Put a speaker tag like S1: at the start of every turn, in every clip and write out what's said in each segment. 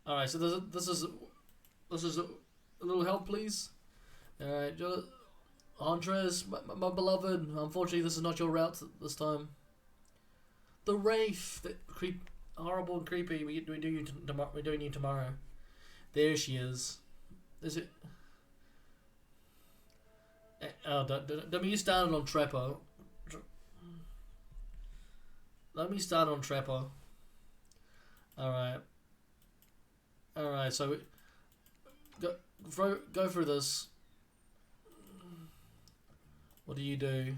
S1: All right, so this is a little help, please. All right, Andres, my beloved. Unfortunately, this is not your route this time. The Wraith, that horrible and creepy. We're doing you tomorrow. There she is. Is it? Oh, don't me started on Trapper. Let me start on Trapper. Alright. Alright, so go through this. What do you do?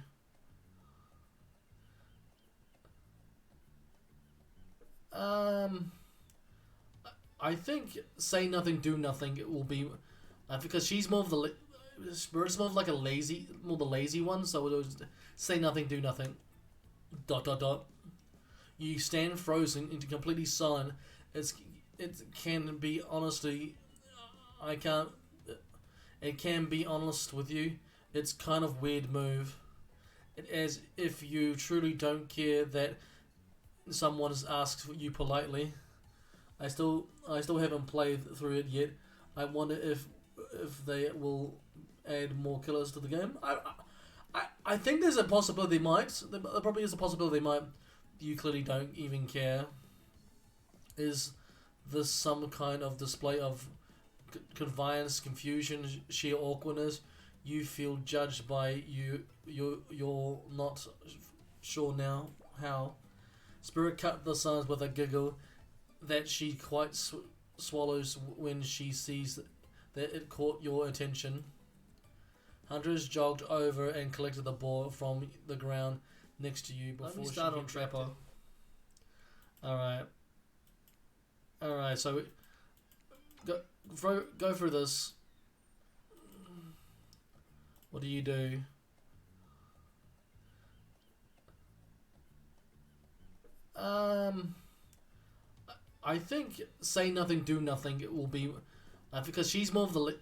S1: I think say nothing, do nothing. It will be because she's more of the Spirit's more of like a lazy, more the lazy one. So it was say nothing, do nothing. ... You stand frozen into completely silent. It can be honestly, I can't. It can be honest with you. It's kind of weird move. As if you truly don't care that someone has asked you politely. I still haven't played through it yet. I wonder if they will add more killers to the game. I think there's a possibility they might. There probably is a possibility they might. You clearly don't even care. Is this some kind of display of conveyance, confusion, sheer awkwardness? You feel judged by you're not sure now how. Spirit cut the silence with a giggle that she quite swallows when she sees that it caught your attention. Hunters jogged over and collected the ball from the ground next to you before Let me start on Trapper. Alright. Alright, so go through this. What do you do? I think say nothing, do nothing. It will be because she's more of the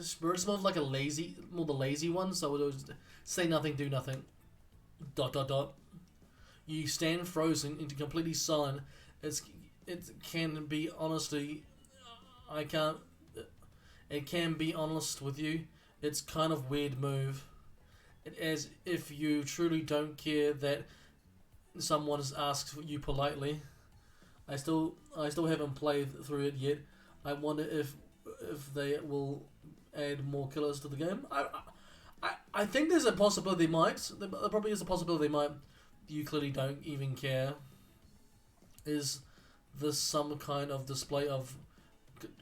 S1: Spirit's more of like a lazy, more the lazy one. So it was say nothing, do nothing. ... You stand frozen into completely silent. It can be honestly, I can't. It can be honest with you. It's kind of weird move. As if you truly don't care that someone has asked you politely. I still haven't played through it yet. I wonder if they will add more killers to the game. I think there's a possibility they might. There probably is a possibility they might. You clearly don't even care. Is this some kind of display of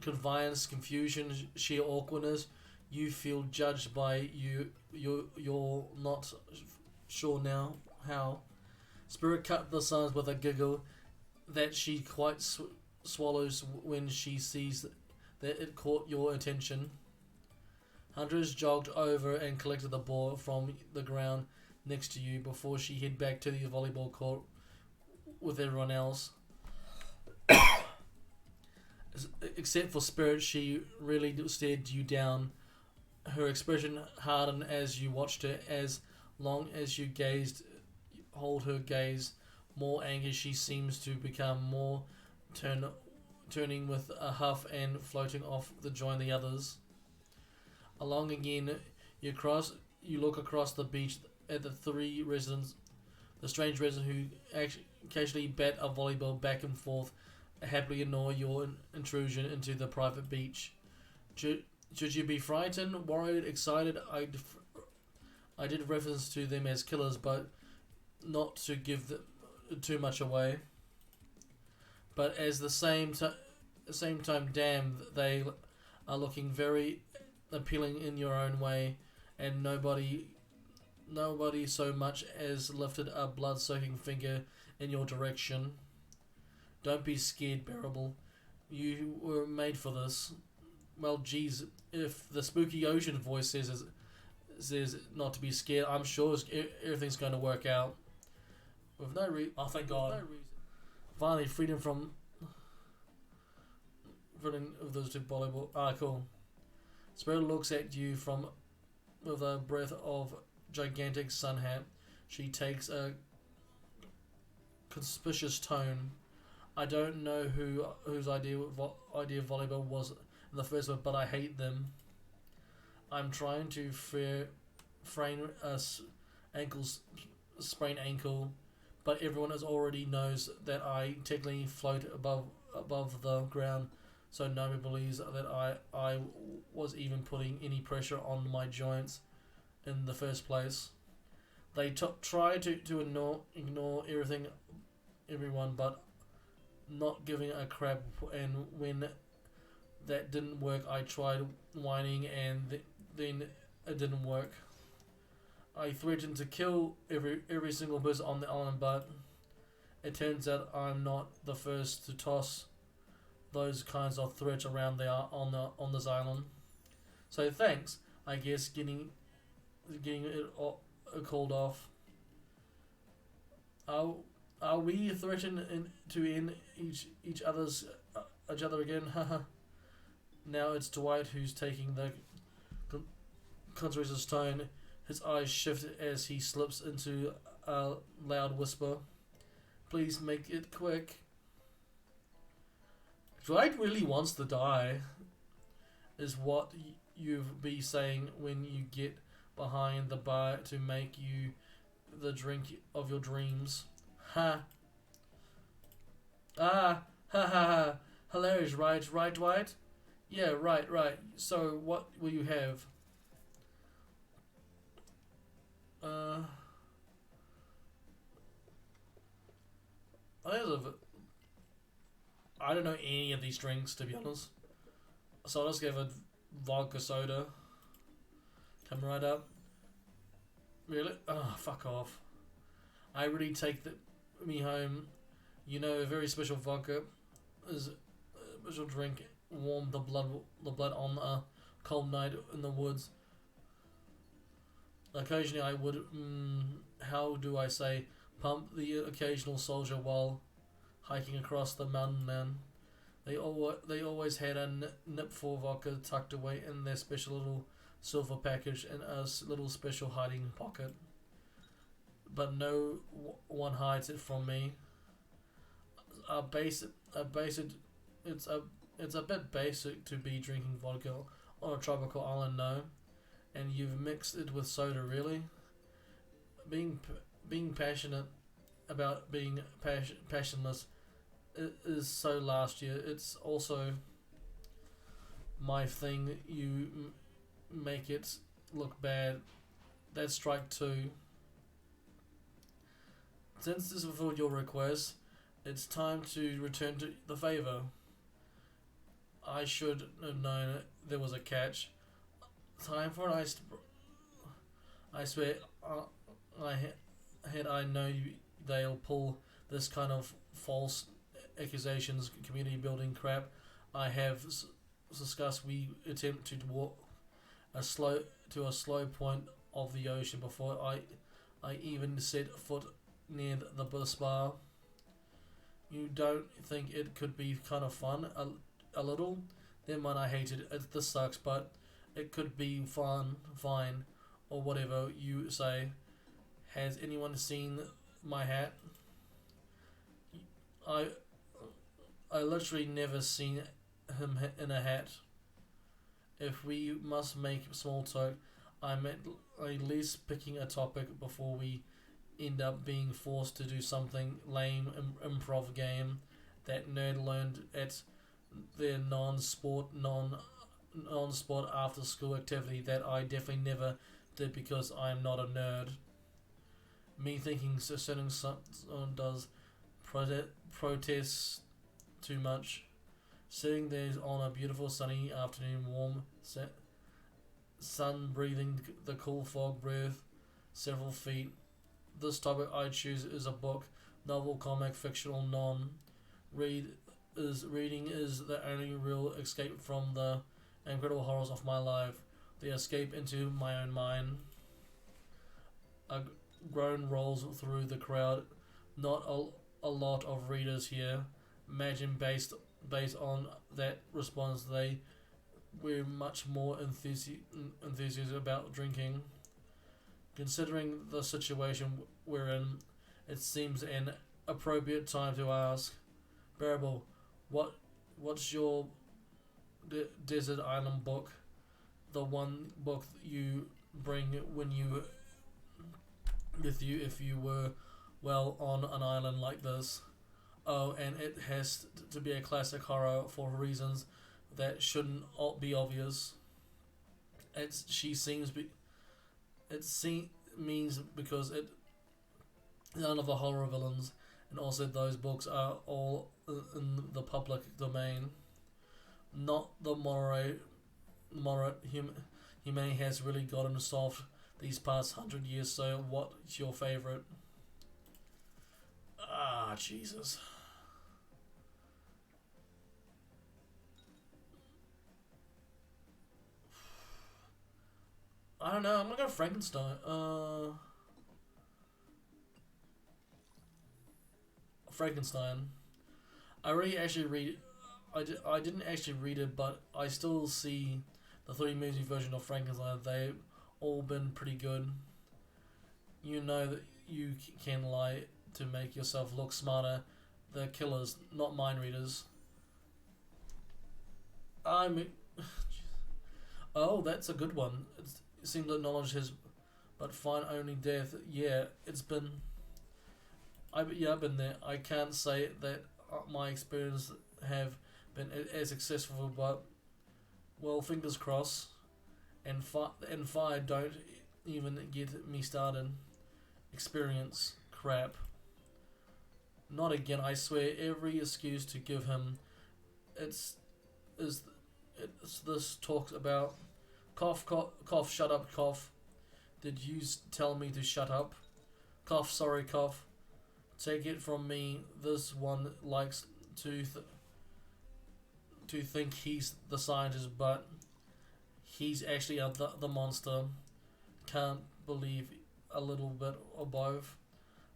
S1: conveyance, confusion, sheer awkwardness? You feel judged by you're not sure now how. Spirit cut the silence with a giggle that she quite swallows when she sees that it caught your attention. Hunters jogged over and collected the ball from the ground next to you before she head back to the volleyball court with everyone else. Except for Spirit, she really stared you down. Her expression hardened as you watched her. As long as you hold her gaze, more angry she seems to become, more turning with a huff and floating off to join the others. Along again, you look across the beach at the strange residents who occasionally bat a volleyball back and forth, happily ignore your intrusion into the private beach. Should you be frightened, worried, excited? I did reference to them as killers, but not to give them too much away. But at the same time, damn, they are looking very appealing in your own way, and nobody so much as lifted a blood-soaking finger in your direction. Don't be scared, Bearable. You were made for this. Well, geez, if the spooky ocean voice says not to be scared, I'm sure everything's going to work out. With no reason. Oh, thank God. No reason. Finally, freedom from those two volleyball. Cool. Spirit looks at you with a breath of gigantic sun hat. She takes a conspicuous tone. I don't know whose idea of volleyball was in the first one, but I hate them. I'm trying to frame ankles sprained ankle, but everyone has already knows that I technically float above the ground, so nobody believes that I was even putting any pressure on my joints in the first place. They try to ignore everyone, but not giving a crap. And when that didn't work, I tried whining, and then it didn't work. I threatened to kill every single person on the island, but it turns out I'm not the first to toss those kinds of threats around there on this island. So thanks, I guess, getting it called off. Are we threatened to end each other again? Haha. Now it's Dwight who's taking the controversial tone. His eyes shift as he slips into a loud whisper. Please make it quick. Dwight really wants to die, is what you've be saying when you get behind the bar to make you the drink of your dreams. Ha. Ah, ha ha ha. Hilarious, right, Dwight? Yeah, right. So, what will you have? I don't know any of these drinks, to be honest. So I'll just give a vodka soda. Come right up. Really? Oh, fuck off. I really take me home. You know, a very special vodka is a special drink. Warm the blood on a cold night in the woods. Occasionally I would, how do I say, pump the occasional soldier while hiking across the mountain man. They always had a nip for vodka tucked away in their special little silver package in a little special hiding pocket. But no one hides it from me. It's a bit basic to be drinking vodka on a tropical island, no. And you've mixed it with soda, really. Being passionate about being passionless is so last year. It's also my thing. You make it look bad. That's strike two. Since this fulfilled your request, it's time to return to the favor. I should have known there was a catch. Time for an I swear, had I known they'll pull this kind of false accusations, community building crap. I have discussed we attempt to walk a slow point of the ocean before I even set foot near the spa. You don't think it could be kind of fun? A little? Then mind I hate it. This sucks, but it could be fine, or whatever you say. Has anyone seen my hat? I literally never seen him in a hat. If we must make small talk, I'm at least picking a topic before we end up being forced to do something lame improv game that nerd learned at their non-sport after school activity that I definitely never did because I'm not a nerd. Me thinking certain someone does protest too much. Sitting there on a beautiful sunny afternoon, warm sun breathing the cool fog breath several feet. This topic I choose is a book, novel, comic, fictional, non-reading is the only real escape from the incredible horrors of my life. The escape into my own mind. A groan rolls through the crowd. Not a lot of readers here. Imagine based on that response, they were much more enthusiastic about drinking. Considering the situation we're in, it seems an appropriate time to ask, bearable. What's your desert island book? The one book you bring when you with you if you were well on an island like this. Oh, and it has to be a classic horror for reasons that shouldn't be obvious. It's she seems be it means because it none of the horror villains and also those books are all in the public domain. Not the moderate humanity has really gotten soft these past 100 years. So what's your favorite? Ah, Jesus. I don't know. I'm gonna go Frankenstein. Frankenstein. I really actually read. I didn't actually read it, but I still see the three movie version of Frankenstein. They've all been pretty good. You know that you can lie to make yourself look smarter. They're killers, not mind readers. I'm. Oh, that's a good one. It seems to acknowledge his, but find only death. Yeah, it's been. I've been there. I can't say that my experience have been as successful, but well, fingers crossed. And fire, don't even get me started. Experience crap. Not again. I swear. Every excuse to give him, it's is it's this talks about cough cough cough. Shut up cough. Did you tell me to shut up? Cough. Sorry cough. Take it from me. This one likes to think he's the scientist, but he's actually the monster. Can't believe a little bit above.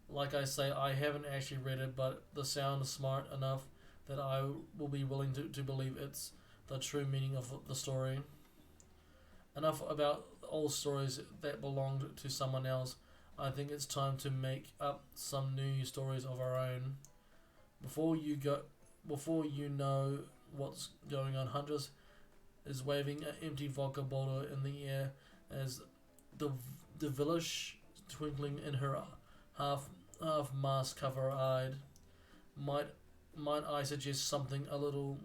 S1: Like I say, I haven't actually read it, but the sound is smart enough that I will be willing to believe it's the true meaning of the story. Enough about old stories that belonged to someone else. I think it's time to make up some new stories of our own. Before before you know what's going on, Huntress is waving an empty vodka bottle in the air as the village twinkling in her half mask cover eyed. Might might I suggest something a little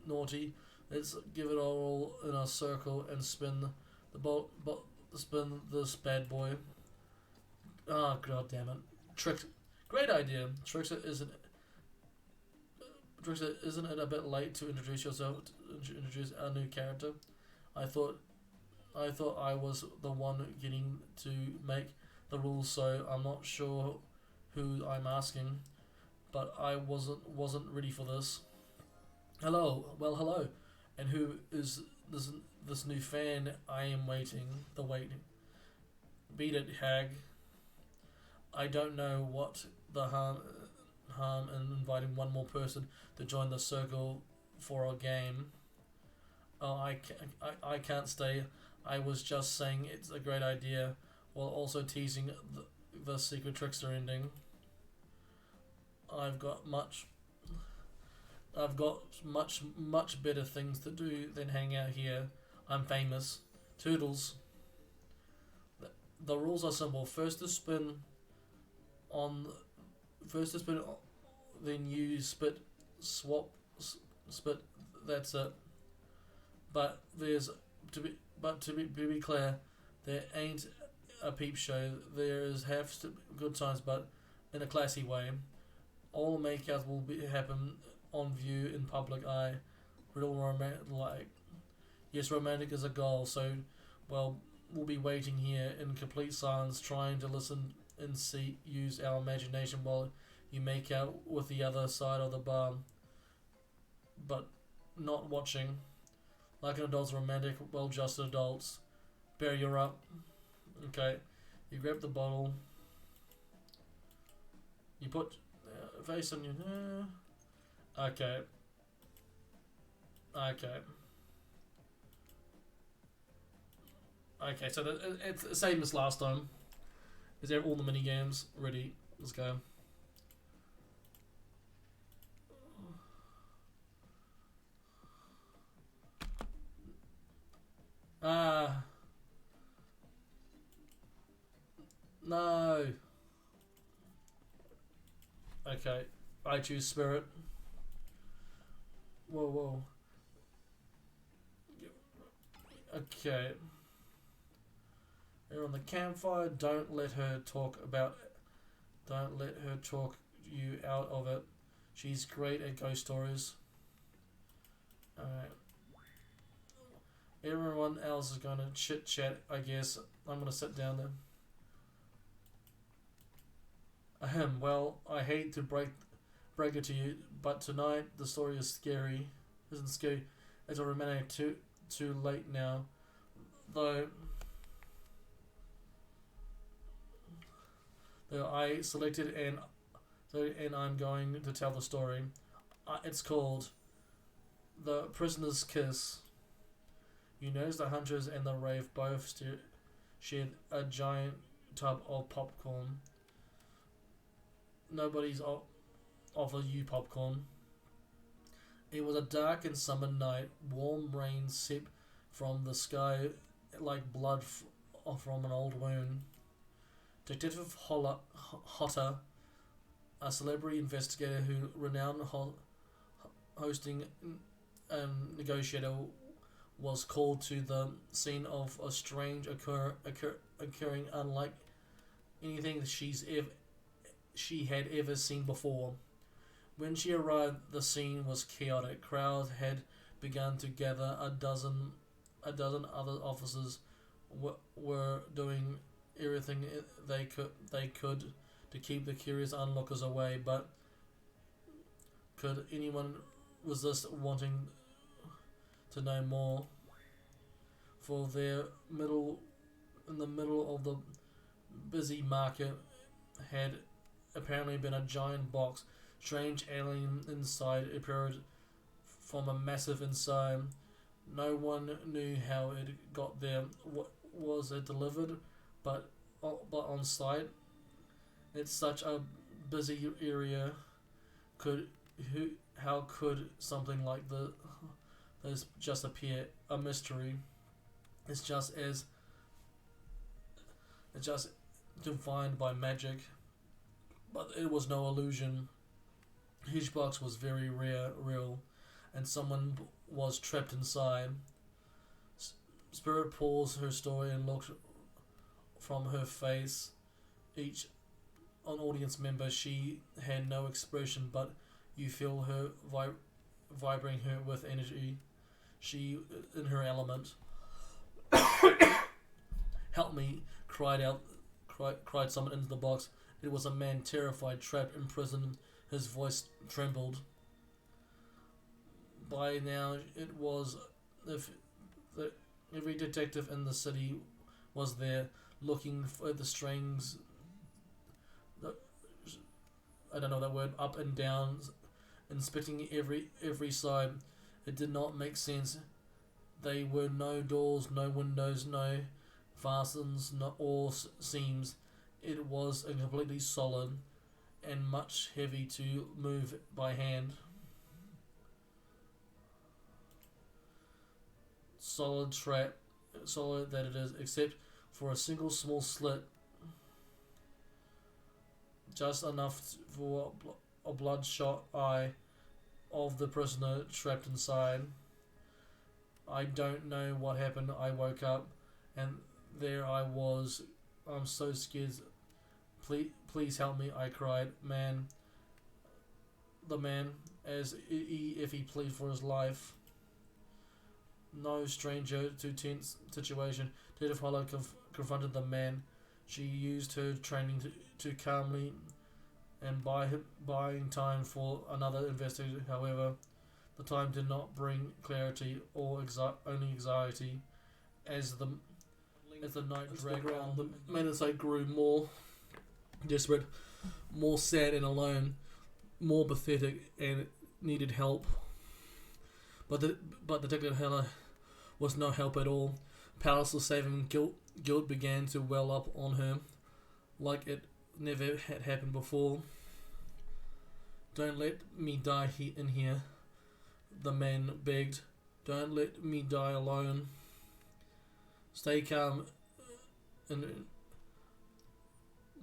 S1: naughty? Let's give it all in a circle and spin spin this bad boy. Ah, god damn it! Trick, great idea. Trickster, isn't it a bit late to introduce yourself? To introduce a new character. I thought I was the one getting to make the rules, so I'm not sure who I'm asking. But I wasn't ready for this. Hello, well hello, and who is this new fan? I am waiting. The waiting. Beat it, hag. I don't know what the harm in inviting one more person to join the circle for a game. Oh, I can't stay. I was just saying it's a great idea, while also teasing the secret trickster ending. I've got much much better things to do than hang out here. I'm famous. Toodles. The rules are simple. On first to spin, then you spit. That's it. But to be clear, there ain't a peep show. There is good times, but in a classy way. All makeouts will happen on view in public eye. Real romantic, yes, romantic is a goal. So, well, we'll be waiting here in complete silence, trying to listen and use our imagination while you make out with the other side of the bar, but not watching. Like an adult's romantic, well-adjusted adults. Bear, you're up. Okay, you grab the bottle. You put face on your. Okay. Okay. Okay, so it's the same as last time. Is there all the mini games ready? Let's go. No. Okay. I choose spirit. Whoa. Okay. You're on the campfire. Don't let her talk you out of it. She's great at ghost stories. Alright. Everyone else is gonna chit chat, I guess. I'm gonna sit down then. Well, I hate to break it to you, but tonight the story is scary. Isn't scary. It's a romantic too late now. Though I selected and I'm going to tell the story. It's called The Prisoner's Kiss. You notice the hunters and the rave both shared a giant tub of popcorn. Nobody's offered you popcorn. It was a dark and summer night. Warm rain seeped from the sky like blood from an old wound. Detective Hotter, a celebrity investigator who renowned hosting negotiator, was called to the scene of a strange occurring unlike anything she had ever seen before. When she arrived, the scene was chaotic. Crowds had begun to gather. A dozen other officers were doing everything they could to keep the curious onlookers away, but could anyone resist wanting to know more? For in the middle of the busy market had apparently been a giant box. Strange alien inside appeared from a massive inside. No one knew how it got there. Was it delivered? But on site, it's such a busy area. How could something like this just appear? A mystery. It's just defined by magic. But it was no illusion. Each box was very real, and someone was trapped inside. Spirit paused her story and looked from her face. Each an audience member, she had no expression, but you feel her vibrating her with energy. She in her element. Help me! Cried someone into the box. It was a man, terrified, trapped in prison. His voice trembled. By now, it was every detective in the city was there, looking for the strings. I don't know that word. Up and down, inspecting every side. It did not make sense. There were no doors, no windows, no fastens, or seams. It was completely solid and much heavy to move by hand. Solid that it is, except for a single small slit, just enough for a bloodshot eye of the prisoner trapped inside. I don't know what happened. I woke up and there I was. I'm so scared. Please help me, I cried. The man, as if he pleaded for his life. No stranger to tense situation. Detective Hollow confronted the man. She used her training to calmly and buying time for another investigator. However, the time did not bring clarity or only anxiety. As the night dragged on, the man inside grew more desperate, more sad and alone, more pathetic and needed help. But Detective Heller was no help at all. Powerless saving guilt began to well up on her, like it never had happened before. Don't let me die in here, the man begged. Don't let me die alone. Stay calm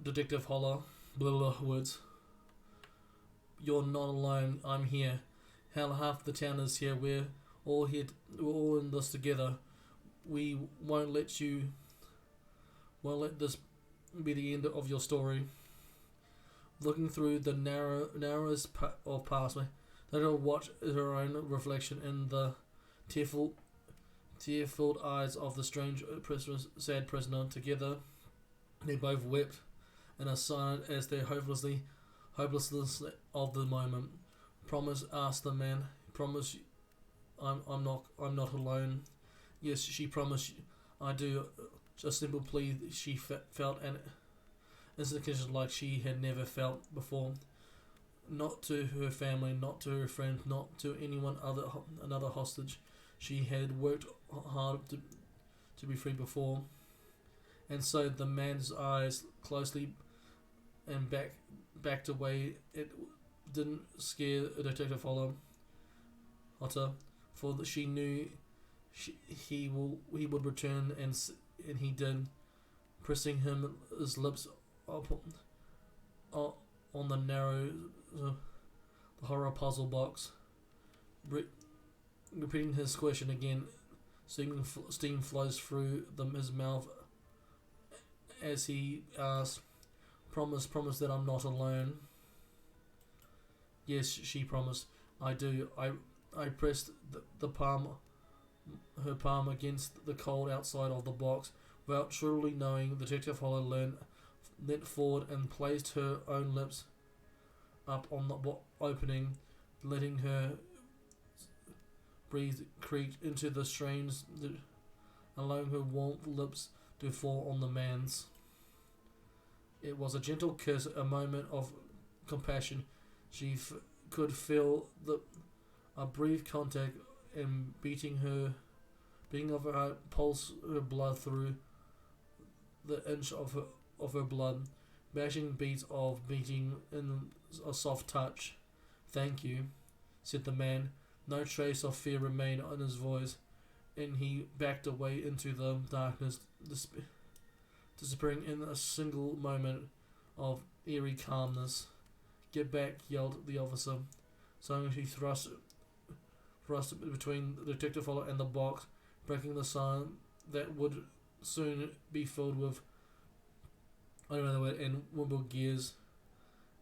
S1: Detective Holler, blah blah words. You're not alone. I'm here. Hell, half the town is here. We're all here. We're all in this together. We won't let you. Won't let this be the end of your story. Looking through the narrowest of pathway, let her watch her own reflection in the tear-filled eyes of the strange, sad prisoner. Together, they both wept and are silent as their hopelessness of the moment. Promise, asked the man. Promise, I'm not alone. Yes, she promised. I do. Just simple plea. She felt an instigation like she had never felt before. Not to her family, not to her friends, not to another hostage. She had worked hard to be free before. And so the man's eyes closely and backed away. It didn't scare Detective Hotter, for she knew he would return, and he did, pressing his lips up on the narrow the horror puzzle box, repeating his question again. Steam flows through his mouth as he asks, promise that I'm not alone. Yes, she promised. I do. I pressed her palm against the cold outside of the box, without truly knowing. Detective Holler leant forward and placed her own lips up on the opening, letting her breathe creak into the strains, allowing her warm lips to fall on the man's. It was a gentle kiss, a moment of compassion. She could feel a brief contact and beating of her heart, pulse her blood through the inch of her blood, bashing beats of beating in a soft touch. Thank you, said the man. No trace of fear remained in his voice, and he backed away into the darkness, disappearing in a single moment of eerie calmness. Get back, yelled the officer. So he thrust between the Detective Holler and the box, breaking the silence that would soon be filled with and wimble gears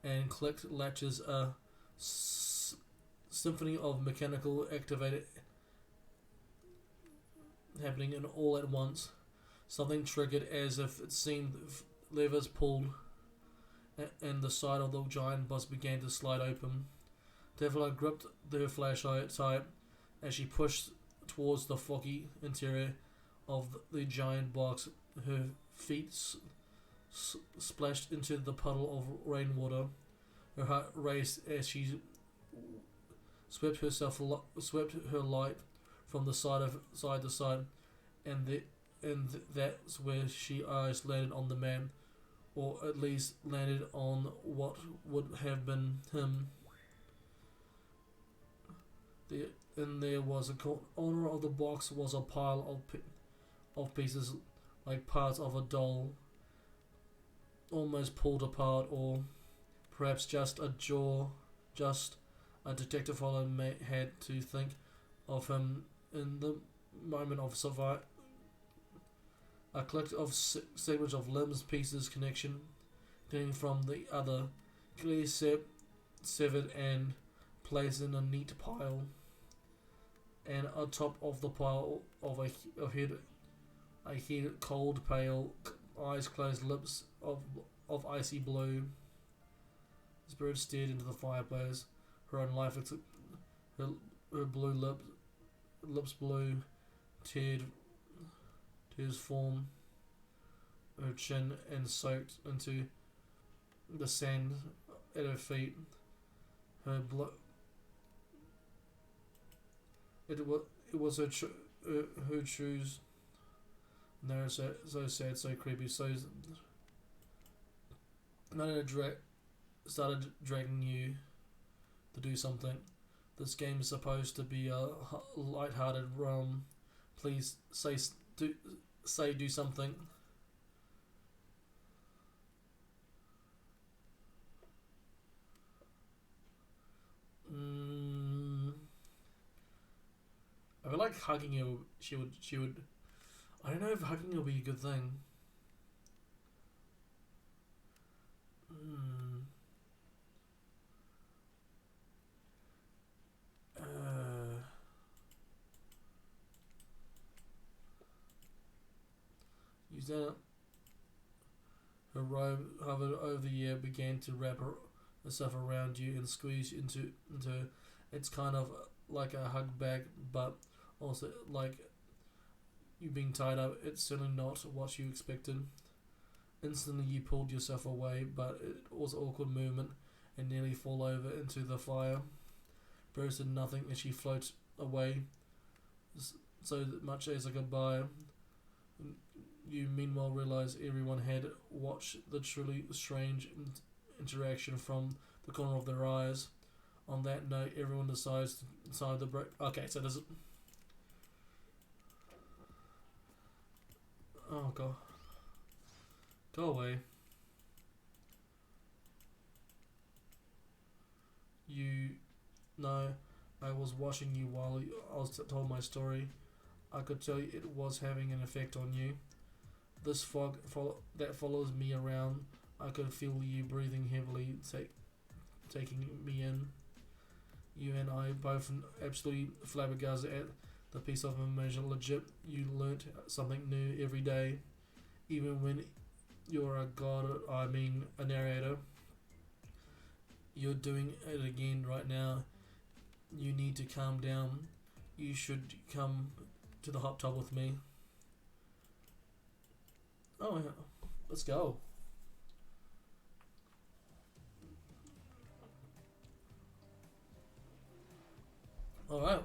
S1: and clicked latches, a symphony of mechanical activated happening, and all at once something triggered, as if it seemed levers pulled, and the side of the giant bus began to slide open. Devla gripped her flashlight tight as she pushed towards the foggy interior of the giant box. Her feet splashed into the puddle of rainwater. Her heart raced as she swept her light from the side to side, and that's where she eyes landed on the man, or at least landed on what would have been him. There was a corner of the box was a pile of pieces, like parts of a doll, almost pulled apart, or perhaps just a jaw. Just a Detective Holler had to think of him in the moment of survival. A collection of segments of limbs, pieces, connection from the other, clearly severed and placed in a neat pile. And on top of the pile of a head, cold, pale, eyes closed, lips of icy blue. The spirit stared into the fireplace. Her own life, her blue lips blue, tears form her chin and soaked into the sand at her feet. Her it was her shoes. No, so sad, so creepy, so. Started dragging you to do something. This game is supposed to be a light-hearted realm. Please do something. Mm, I feel like hugging her. She would. I don't know if hugging her would be a good thing. Mm, uh, use that. Her robe, hovered over the air, began to wrap herself around you and squeeze into. It's kind of like a hug back, but also like you being tied up. It's certainly not what you expected. Instantly, you pulled yourself away, but it was an awkward movement and nearly fall over into the fire. Rose said nothing as she floats away, so much as a goodbye. You meanwhile realize everyone had watched the truly strange interaction from the corner of their eyes. On that note, everyone decides to decide the break. Okay, so does it? Oh god, go away. You know, I was watching you while I was told my story. I could tell you it was having an effect on you. This fog that follows me around, I could feel you breathing heavily, taking me in. You and I both absolutely flabbergasted at the piece of information. Legit, you learnt something new every day, even when you're a god. I mean, a narrator. You're doing it again right now. You need to calm down. You should come to the hot tub with me. Oh, yeah. Let's go. Alright.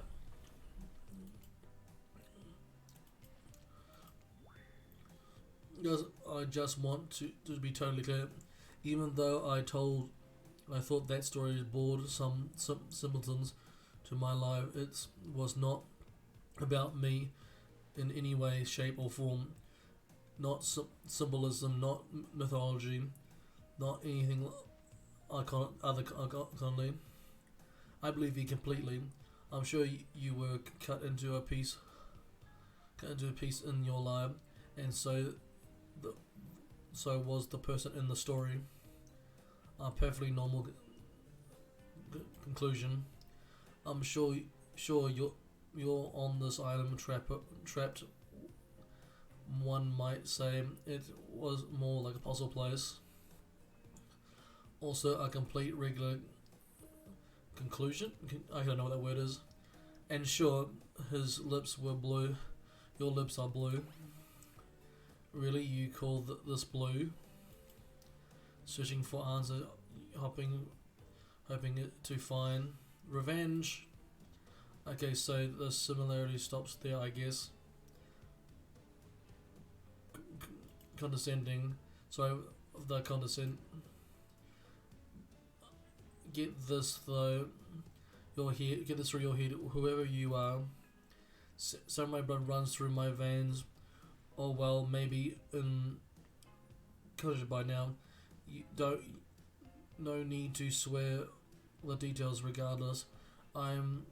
S1: Guys, I just want to be totally clear. Even though I thought that story bored some simpletons to my life, it was not about me in any way, shape, or form. Not symbolism, not mythology, not anything iconically. I believe you completely. I'm sure you were cut into a piece in your life, and the, so was the person in the story. A perfectly normal conclusion. I'm sure you're on this island trapped. One might say it was more like a puzzle place. Also, a complete regular conclusion. I don't know what that word is. And sure, his lips were blue. Your lips are blue. Really, you call this blue? Searching for answer, hoping it to find revenge. Okay, so the similarity stops there, I guess. Condescending. Sorry, the condescend. Get this though. Get this through your head. Whoever you are, some of my blood runs through my veins. Oh well, maybe in college by now. You don't. No need to swear the details. Regardless, I'm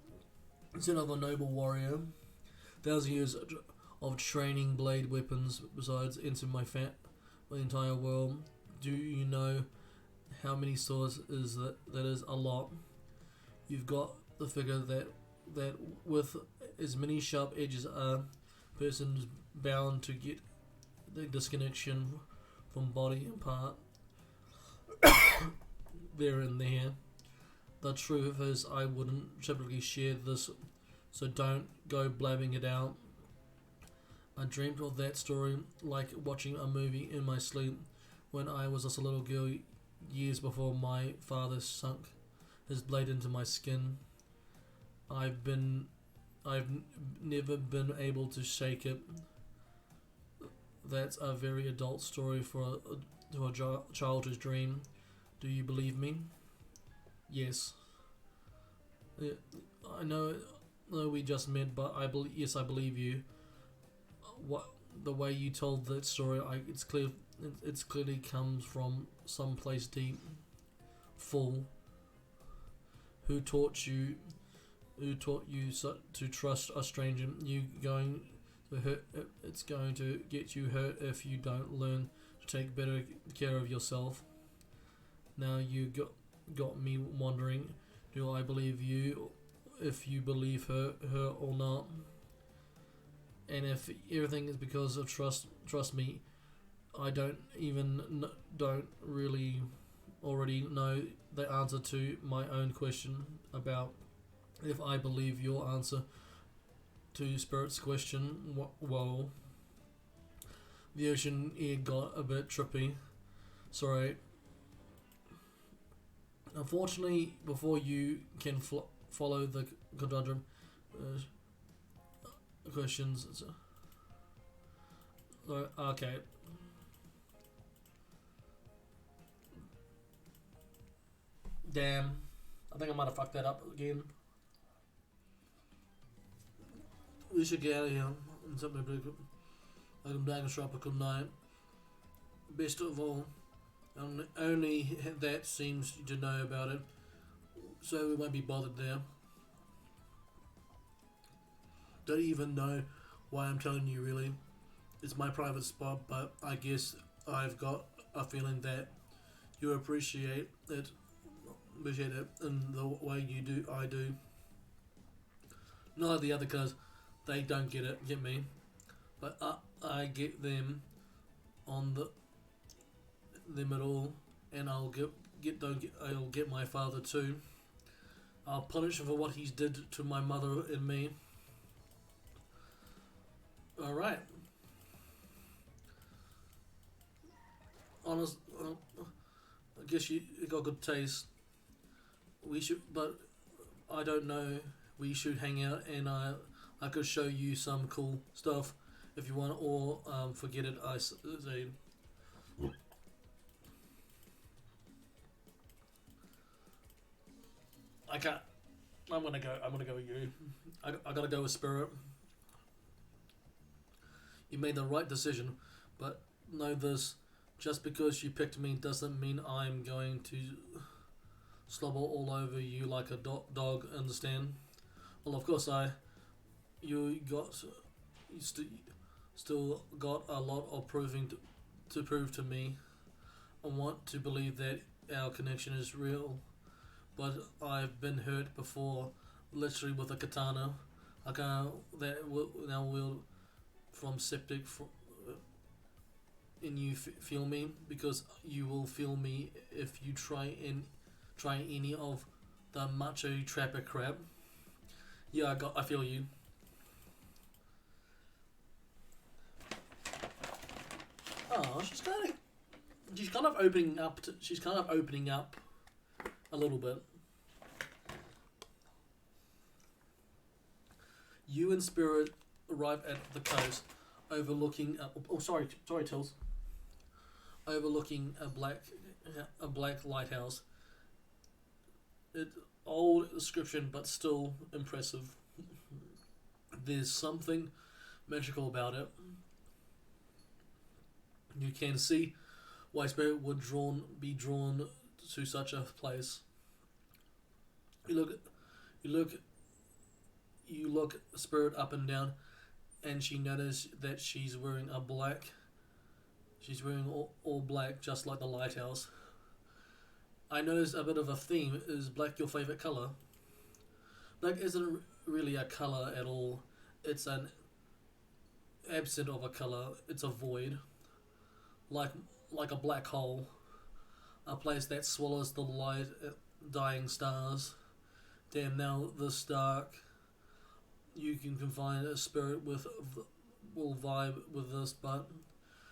S1: son of a noble warrior. 1,000 years of training blade weapons. Besides, into my entire world. Do you know how many swords is that? That is a lot. You've got the figure that with as many sharp edges a person's bound to get the disconnection from body and part there and there. The truth is I wouldn't typically share this, so don't go blabbing it out. I dreamt of that story like watching a movie in my sleep when I was just a little girl years before my father sunk his blade into my skin. I've never been able to shake it. That's a very adult story to a childhood dream. Do you believe me? Yes. Yeah, I know we just met, but yes, I believe you. What the way you told that story, it's clear. It's clearly comes from some place deep, full. who taught you to trust a stranger. You going to hurt. It's going to get you hurt if you don't learn to take better care of yourself. Now you got me wondering, do I believe you if you believe her or not? And if everything is because of trust me, I don't really already know the answer to my own question about if I believe your answer to Spirit's question. Well, the ocean air got a bit trippy. Sorry. Unfortunately, before you can follow the conundrum questions. Okay. Damn. I think I might have fucked that up again. We should get out of here. And something pretty good. Like I'm back in tropical night. Best of all, only that seems to know about it, so we won't be bothered there. Don't even know why I'm telling you, really. It's my private spot, but I guess I've got a feeling that you appreciate it in the way you do. I do. Not like the other cuz they don't get me, but I get them on them at all, and I'll get my father too. I'll punish him for what he's did to my mother and me. All right. Honest, I guess you got good taste. We should, but I don't know. We should hang out, and I could show you some cool stuff if you want, or forget it. I say. I can't. I'm gonna go with you. I gotta go with Spirit. You made the right decision, but know this: just because you picked me doesn't mean I'm going to slobber all over you like a dog. Understand? Well, of course you still got a lot of proving to prove to me. I want to believe that our connection is real, but I've been hurt before, literally with a katana. I can't that will now will from septic. And you feel me, because you will feel me if you try any of the macho trapper crap. Yeah, I feel you. Oh, she's kind of opening up. She's kind of opening up a little bit. You and Spirit arrive at the coast, overlooking. Sorry, Tills. Overlooking a black lighthouse. Old description, but still impressive. There's something magical about it. You can see why Spirit would be drawn to such a place. You look Spirit up and down, and she notices that she's wearing all black, just like the lighthouse. I noticed a bit of a theme. Is black your favourite colour? Black isn't really a colour at all. It's an absent of a colour. It's a void. Like a black hole. A place that swallows the light, dying stars. Damn, now this dark. You can find a Spirit will vibe with this, but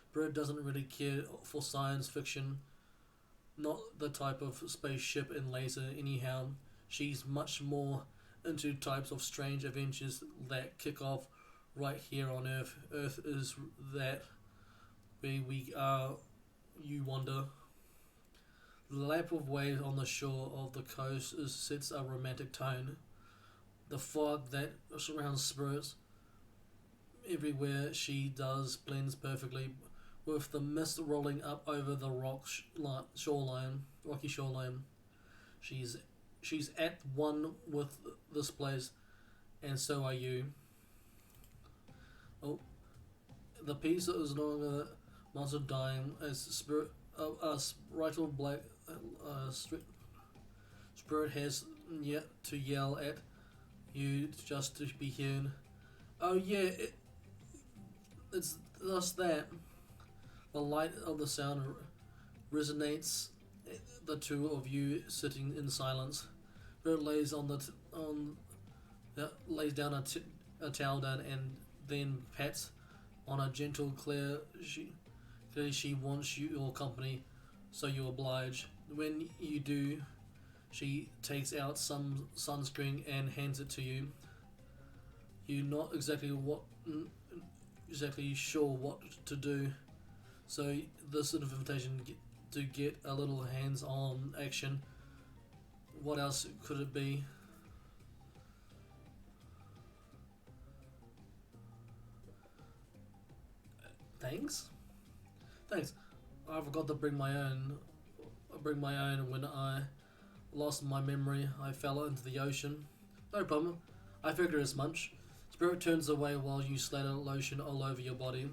S1: Spirit doesn't really care for science fiction. Not the type of spaceship and laser anyhow. She's much more into types of strange adventures that kick off right here on Earth. Earth is that where we are, you wonder. The lap of waves on the shore of the coast sets a romantic tone. The fog that surrounds Spirits everywhere she does blends perfectly with the mist rolling up over the rocky shoreline. She's She's at one with this place, and so are you. Oh, the piece is no longer monster dying as spirit. Spiral black spirit has yet to yell at you just to be heard. Oh yeah, it's just that. The light of the sound resonates. The two of you sitting in silence. Spirit lays on lays down a towel down and then pats on a gentle Claire. Clearly she wants your company, so you oblige. When you do, she takes out some sunscreen and hands it to you. You're not exactly sure what to do, so this sort of invitation to get a little hands-on action. What else could it be? Thanks. Thanks. I forgot to bring my own. Bring my own when I lost my memory. I fell into the ocean. No problem. I figured as much. Spirit turns away while you slather lotion all over your body.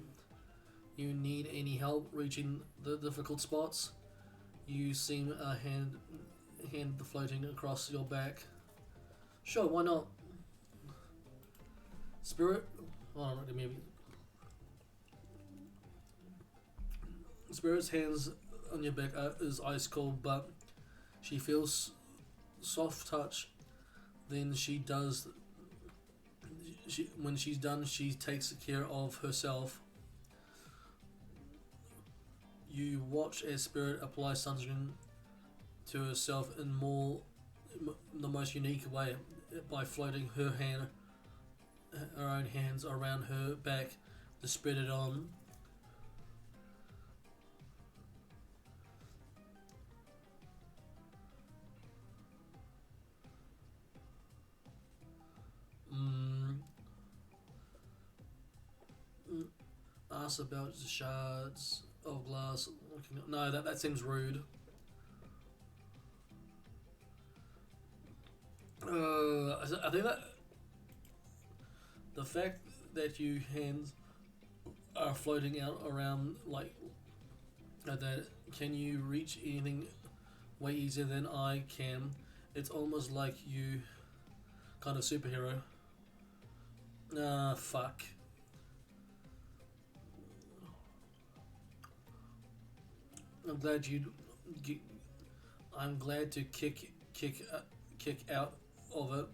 S1: You need any help reaching the difficult spots? You seem a hand floating across your back. Sure, why not? Spirit. Oh, maybe. Spirit's hands on your back is ice cold, but she feels soft touch. Then she does. When she's done, she takes care of herself. You watch as Spirit applies sunscreen to herself in the most unique way by floating her own hands around her back to spread it on. Ask about the shards of glass. No, that seems rude. I think that the fact that your hands are floating out around like that, can you reach anything way easier than I can? It's almost like you kind of superhero. Fuck. I'm glad you. I'm glad to kick out of it,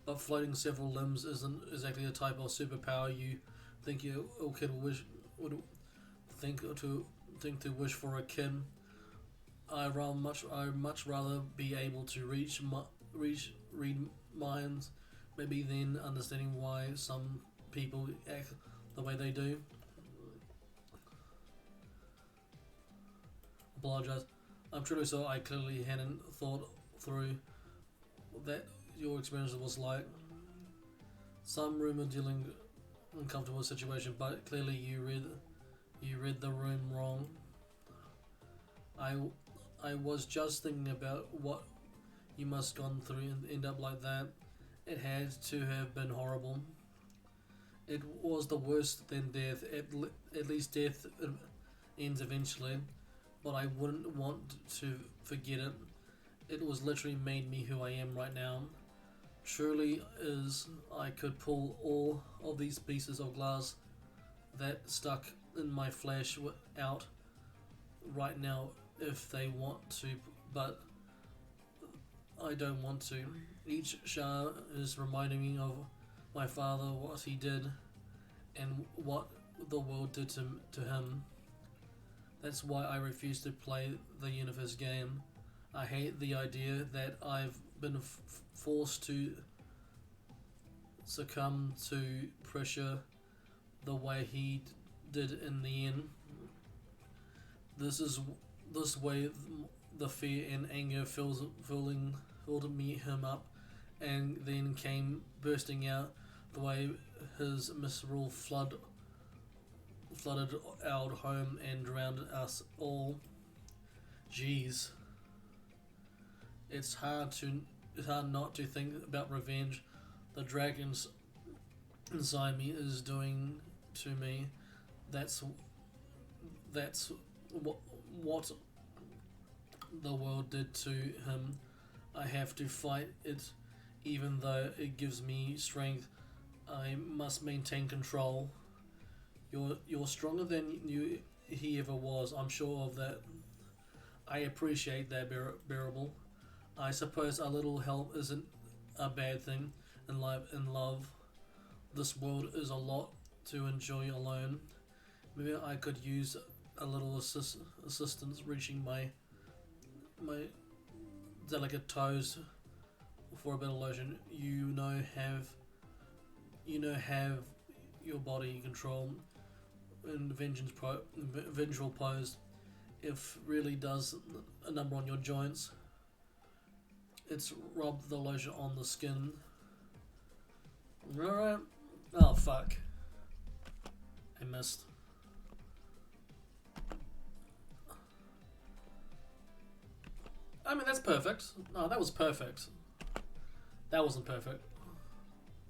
S1: but floating several limbs isn't exactly the type of superpower you think a kid would think to wish for a kid. I much rather be able to read minds, maybe then understanding why some people act the way they do. Apologize. I'm truly sorry. I clearly hadn't thought through that your experience was like. Some rumor dealing uncomfortable situation, but clearly you read the room wrong. I was just thinking about what you must gone through and end up like that. It had to have been horrible. It was the worst than death. At least death ends eventually, but I wouldn't want to forget it. It was literally made me who I am right now. Truly is I could pull all of these pieces of glass that stuck in my flesh out right now if they want to, but I don't want to. Each shard is reminding me of my father, what he did, and what the world did to him. That's why I refuse to play the universe game. I hate the idea that I've been forced to succumb to pressure the way he did in the end. This way the fear and anger filled him up, and then came bursting out the way his misrule flooded our home and drowned us all. Jeez. It's hard it's hard not to think about revenge. The dragons inside me is doing to me. That's that's what the world did to him. I have to fight it, even though it gives me strength. I must maintain control. You're stronger than he ever was. I'm sure of that. I appreciate that bearable. I suppose a little help isn't a bad thing in life and love. This world is a lot to enjoy alone. Maybe I could use a little assistance reaching my delicate toes for a bit of lotion. Have your body control and vengeful pose. If really does a number on your joints. It's rubbed the lotion on the skin. Alright. Oh fuck. I missed. I mean, that's perfect. No, that was perfect. That wasn't perfect.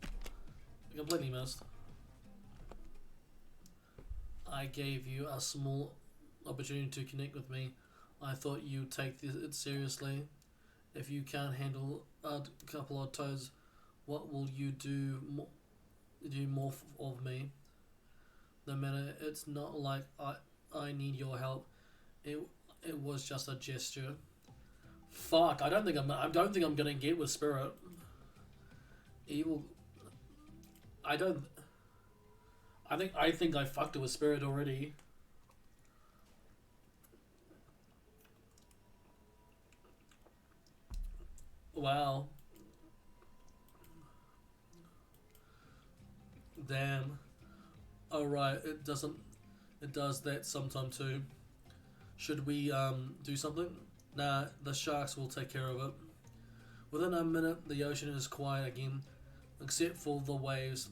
S1: I completely missed. I gave you a small opportunity to connect with me. I thought you'd take it seriously. If you can't handle a couple of toes, what will you do? Do more of me? No matter. It's not like I need your help. It was just a gesture. Fuck. I don't think I'm gonna get with Spirit. Evil. I don't. I think I fucked it with Spirit already. Wow. Damn. Alright, it doesn't. It does that sometime too. Should we do something? Nah, the sharks will take care of it. Within a minute, the ocean is quiet again, except for the waves.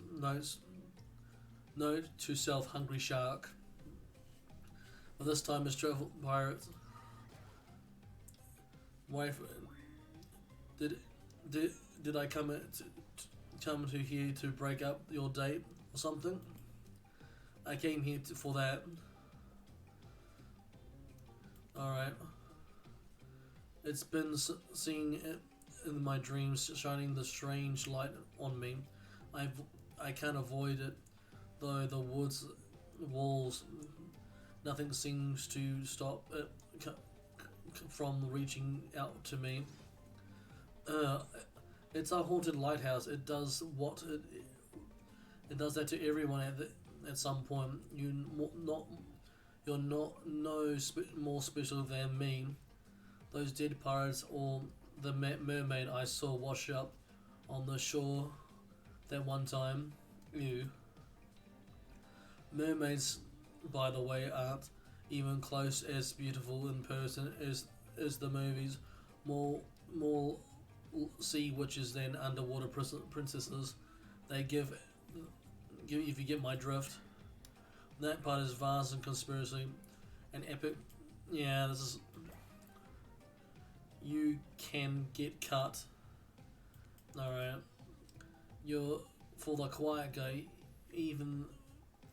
S1: Note to self, hungry shark. But this time, it's travel pirates. Wife, did I come to here to break up your date or something? I came here for that. Alright. It's been seen in my dreams, shining the strange light on me. I can't avoid it, though the woods walls, nothing seems to stop it from reaching out to me. It's a haunted lighthouse. It does it does that to everyone at some point. You're not more special than me. Those dead pirates or the mermaid I saw wash up on the shore that one time. Ew. Mermaids, by the way, aren't even close as beautiful in person as the movies. More sea witches than underwater princesses. They give if you get my drift. That part is vast and conspiracy and epic. Yeah, this is. You can get cut. Alright. You're for the quiet guy. He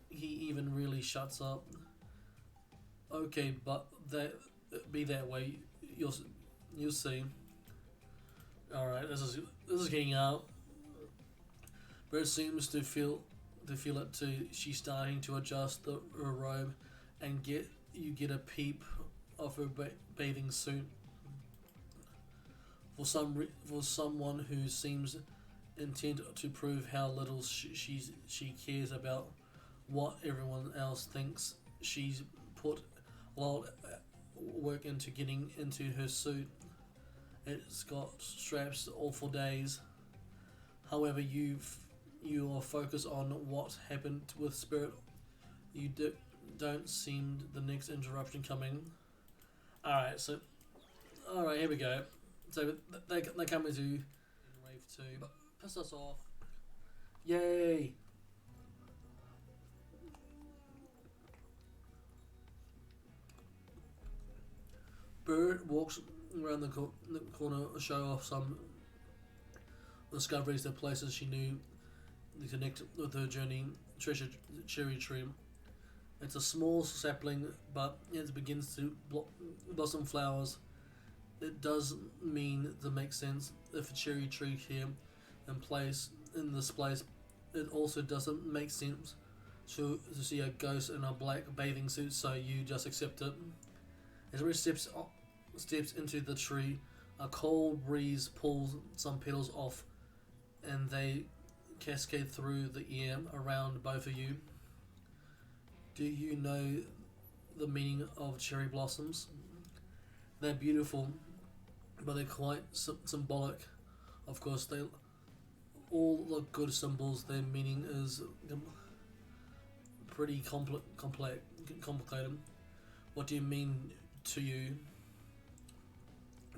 S1: even really shuts up. Okay, but be that way. You'll see. Alright, this is getting out. Bert seems to feel it too. She's starting to adjust her robe and you get a peep of her bathing suit. For someone who seems intent to prove how little she cares about what everyone else thinks, she's put a lot of work into getting into her suit. It's got straps all for days. However, you are focused on what happened with Spirit. You don't seem the next interruption coming. Alright, here we go. So they come into wave 2. Piss us off. Yay! Bird walks around the corner to show off some discoveries, the places she knew to connect with her journey. Treasure cherry tree. It's a small sapling, but it begins to blossom flowers. It does mean to make sense if a cherry tree here in this place. It also doesn't make sense to see a ghost in a black bathing suit, so you just accept it. As Rich steps into the tree, a cold breeze pulls some petals off, and they cascade through the air around both of you. Do you know the meaning of cherry blossoms? They're beautiful, but they're quite symbolic. Of course, they all the good symbols. Their meaning is pretty complicated. What do you mean to you?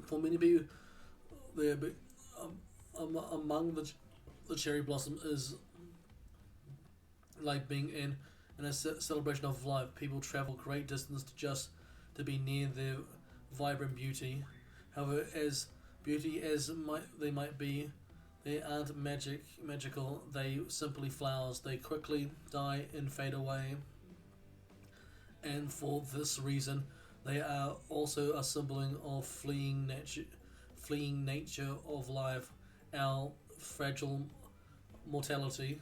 S1: For many people, they're among the cherry blossom is like being in a celebration of life. People travel great distance to be near their vibrant beauty. However, as beauty as they might be, they aren't magical. They simply flowers. They quickly die and fade away. And for this reason, they are also a symbol of fleeing nature of life, our fragile mortality.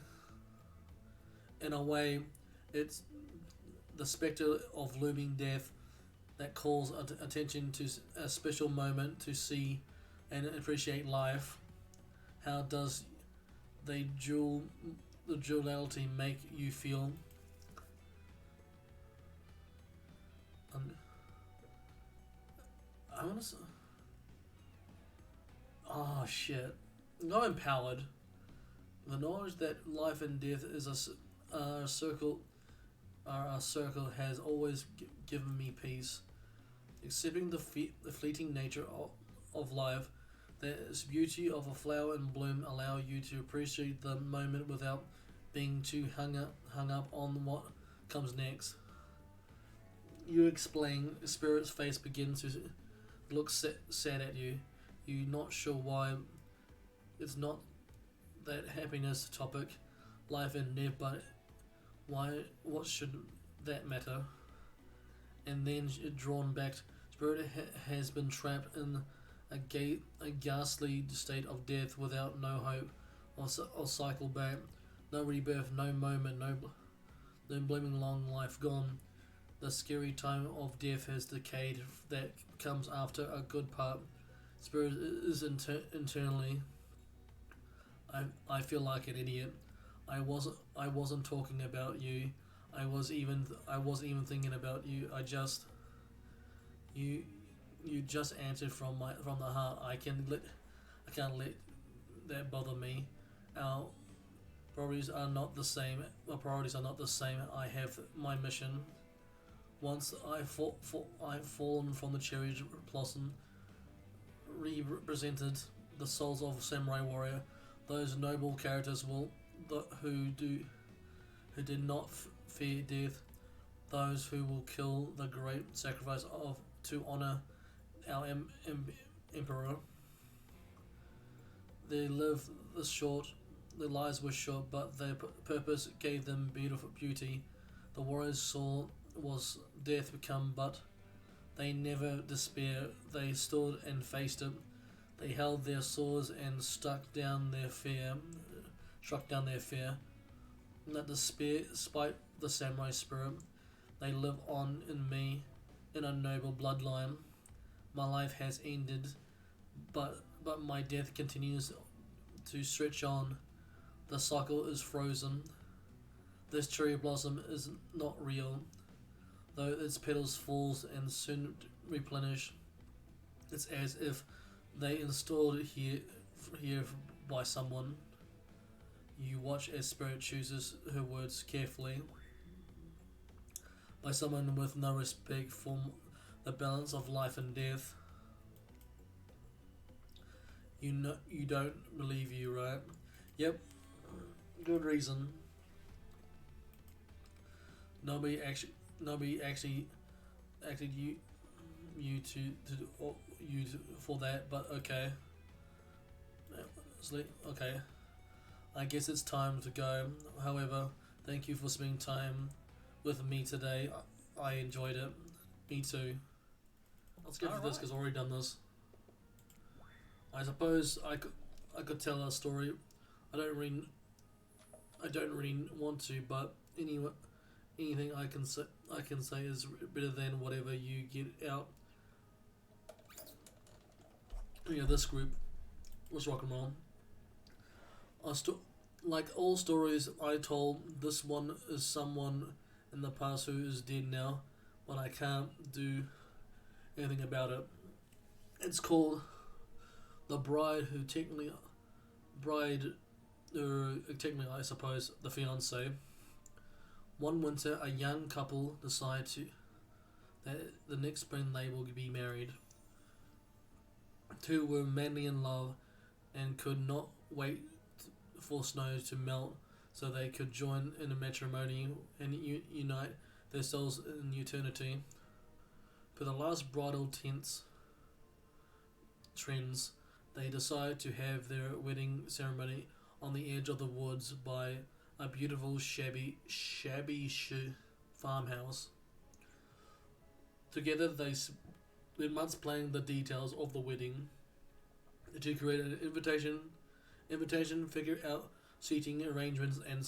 S1: In a way, it's the spectre of looming death that calls attention to a special moment to see and appreciate life. How does the duality make you feel? I want to. Oh shit! Not empowered. The knowledge that life and death is a circle, a circle has always given me peace. Accepting the fleeting nature of life, the beauty of a flower in bloom allow you to appreciate the moment without being too hung up on what comes next. You explain. Spirit's face begins to look sad at you. You're not sure why. It's not that happiness topic, life and death, but why? What should that matter? And then drawn back. Spirit has been trapped in a ghastly state of death without no hope or cycle back. No rebirth, no moment, no blooming long life gone. The scary time of death has decayed that comes after a good part. Spirit is internally. I feel like an idiot. I wasn't talking about you. I wasn't even thinking about you. You just answered from the heart. I can't let that bother me. Our priorities are not the same. I have my mission. Once I've fallen from the cherry blossom, represented the souls of samurai warrior, those noble characters who did not fear death, those who will kill the great sacrifice to honor our emperor. Their lives were short, but their purpose gave them beautiful beauty. The warriors saw was death become, but they never despair. They stood and faced it. They held their swords and struck down their fear. Not despite the samurai spirit, they live on in me, in a noble bloodline. My life has ended, but my death continues to stretch on. The cycle is frozen. This cherry blossom is not real, though its petals falls and soon replenish. It's as if they installed it here by someone. You watch as Spirit chooses her words carefully. By someone with no respect for the balance of life and death. You don't believe you, right? Yep. Good reason. Nobody actually acted you for that, but okay. Sleep. Okay. I guess it's time to go. However, thank you for spending time with me today. I enjoyed it. Me too. Let's get to this because I've already done this. I suppose I could tell a story. I don't really I don't really want to, but anything I can say is better than whatever you get out. Yeah, this group was rock and roll. Like all stories I told, this one is someone in the past who is dead now, but I can't do anything about it. It's called The Bride Who technically I suppose the fiance. One winter, a young couple decide that the next spring they will be married. Two were madly in love and could not wait for snow to melt so they could join in a matrimony and unite themselves in eternity. For the last bridal trends, they decide to have their wedding ceremony on the edge of the woods by a beautiful shabby farmhouse. Together they spend months planning the details of the wedding. To create an invitation, figure out seating arrangements, and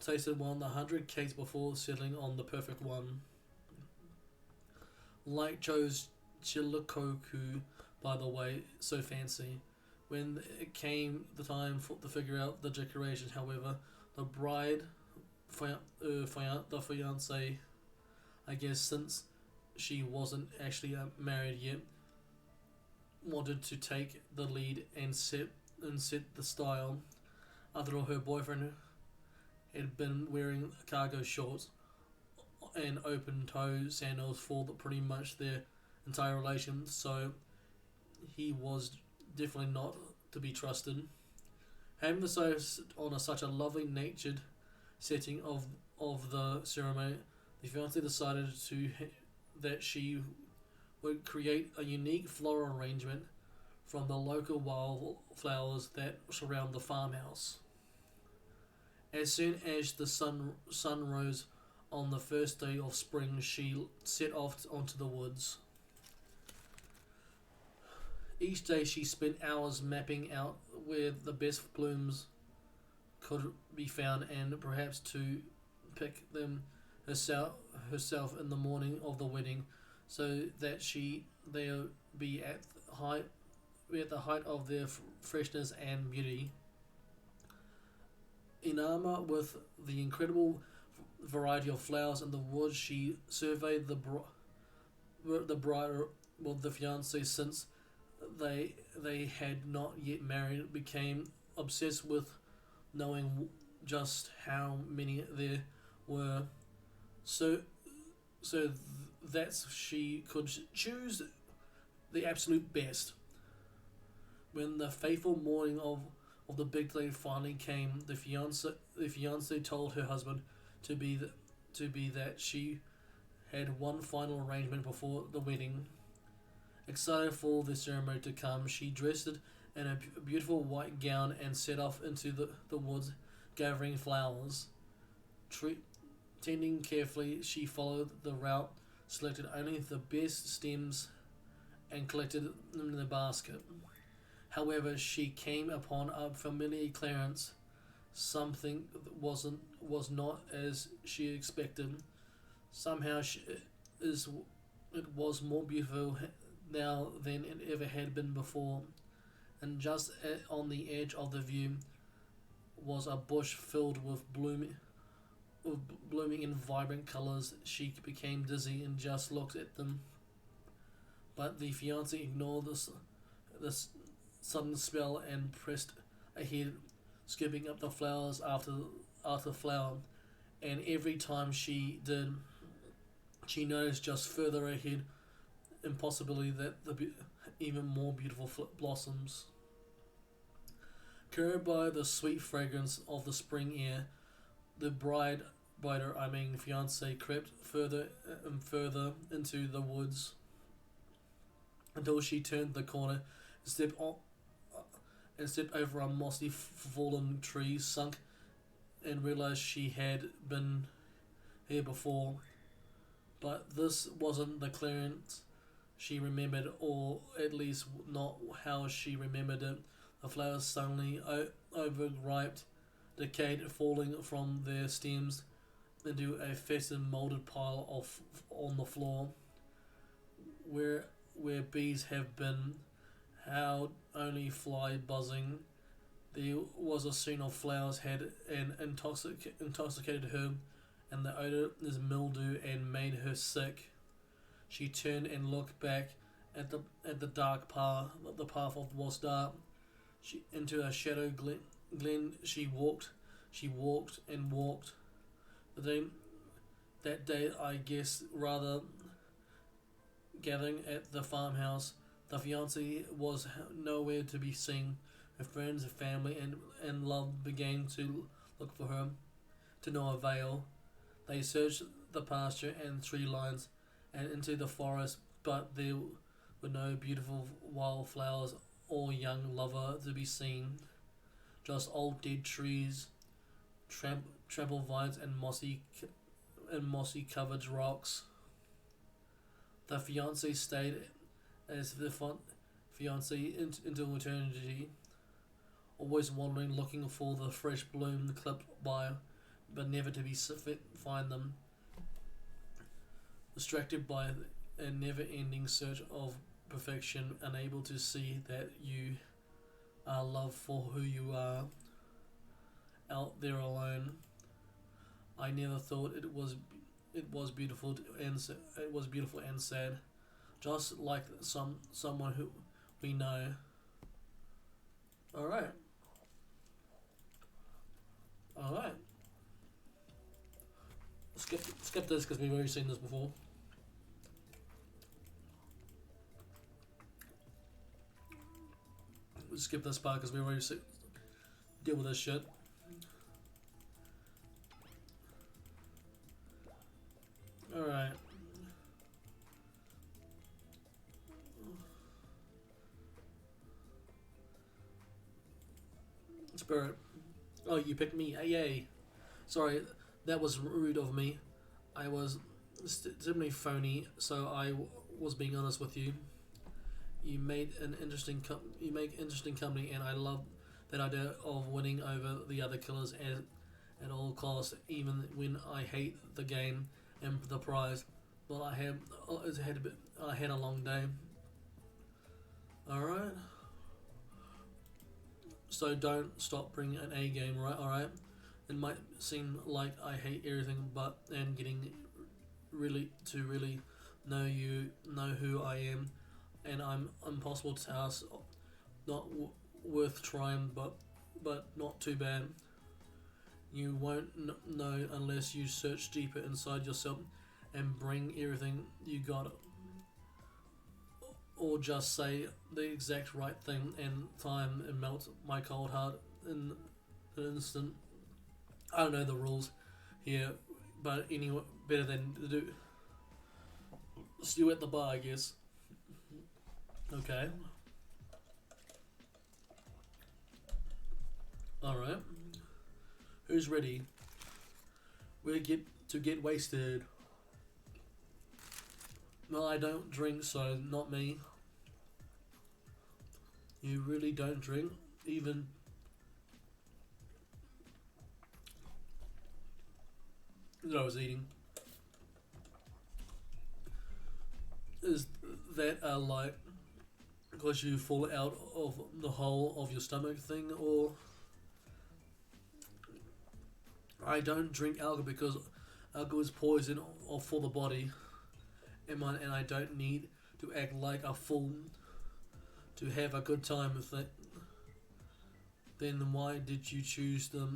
S1: tasted 100 cakes before settling on the perfect one. Like chose Chilikoku, by the way, so fancy. When it came the time to figure out the decorations, however, the the fiance, I guess since she wasn't actually married yet, wanted to take the lead and set the style. After all, her boyfriend had been wearing cargo shorts and open-toe sandals for pretty much their entire relation, so he was definitely not to be trusted. Having decided on such a lovely natured setting of the ceremony, the fiancé decided that she would create a unique floral arrangement from the local wildflowers that surround the farmhouse. As soon as the sun rose on the first day of spring, she set off onto the woods. Each day she spent hours mapping out where the best blooms could be found and perhaps to pick them herself in the morning of the wedding so that they'll be at the height of their freshness and beauty. Enamored with the incredible variety of flowers in the woods, she surveyed the fiancé since they had not yet married, became obsessed with knowing just how many there were, so that she could choose the absolute best. When the fateful morning of the big day finally came, the fiancé told her husband to be that she had one final arrangement before the wedding. Excited for the ceremony to come, she dressed in a beautiful white gown and set off into the woods, gathering flowers. Tending carefully, she followed the route, selected only the best stems, and collected them in the basket. However, she came upon a familiar clearance. Something was not as she expected. Somehow it was more beautiful now than it ever had been before, and just on the edge of the view was a bush filled with blooming in vibrant colours. She became dizzy and just looked at them, but the fiancé ignored this sudden spell and pressed ahead, skipping up the flowers after flower, and every time she did, she noticed just further ahead impossibility that the even more beautiful blossoms. Carried by the sweet fragrance of the spring air, the fiancé crept further and further into the woods until she turned the corner, stepped and stepped over a mossy fallen tree, sunk, and realized she had been here before. But this wasn't the clearance she remembered, or at least not how she remembered it. The flowers suddenly overripe, decayed, falling from their stems into a fetid, moulded pile of on the floor, where bees have been, how only fly buzzing. There was a scene of flowers had an intoxicated her, and the odor is mildew and made her sick. She turned and looked back at the dark path. The path was dark. She into a shadow glen. She walked and walked. That day, I guess, rather gathering at the farmhouse, the fiancée was nowhere to be seen. Her friends, family, and love began to look for her, to no avail. They searched the pasture and tree lines and into the forest, but there were no beautiful wildflowers or young lover to be seen. Just old dead trees, trampled vines, and mossy covered rocks. The fiancé stayed as the fiancé into eternity, always wandering, looking for the fresh bloom clipped by, but never to be find them. Distracted by a never-ending search of perfection, unable to see that you are loved for who you are, out there alone. I never thought it was beautiful and sad, just like someone who we know. All right. Skip this because we've already seen this before. We'll skip this part because we've already deal with this shit. Alright. Spirit. Oh, you picked me. Yay. Sorry, that was rude of me. I was simply phony, so I was being honest with you. You made an interesting you make interesting company, and I love that idea of winning over the other killers at all costs, even when I hate the game and the prize. Well, I had a long day. All right. So don't stop bringing an A game, right? All right. It might seem like I hate everything, but and getting really know who I am, and I'm impossible task, not worth trying, but not too bad. You won't know unless you search deeper inside yourself and bring everything you got, or just say the exact right thing and time and melt my cold heart in an instant. I don't know the rules here, but anyway, better than to do stew at the bar, I guess. Okay. Alright. Who's ready? We get wasted. No, I don't drink, so not me. You really don't drink? Even... that I was eating. Is that like because you fall out of the hole of your stomach thing, or I don't drink alcohol because alcohol is poison or for the body, and I don't need to act like a fool to have a good time with it. Then why did you choose the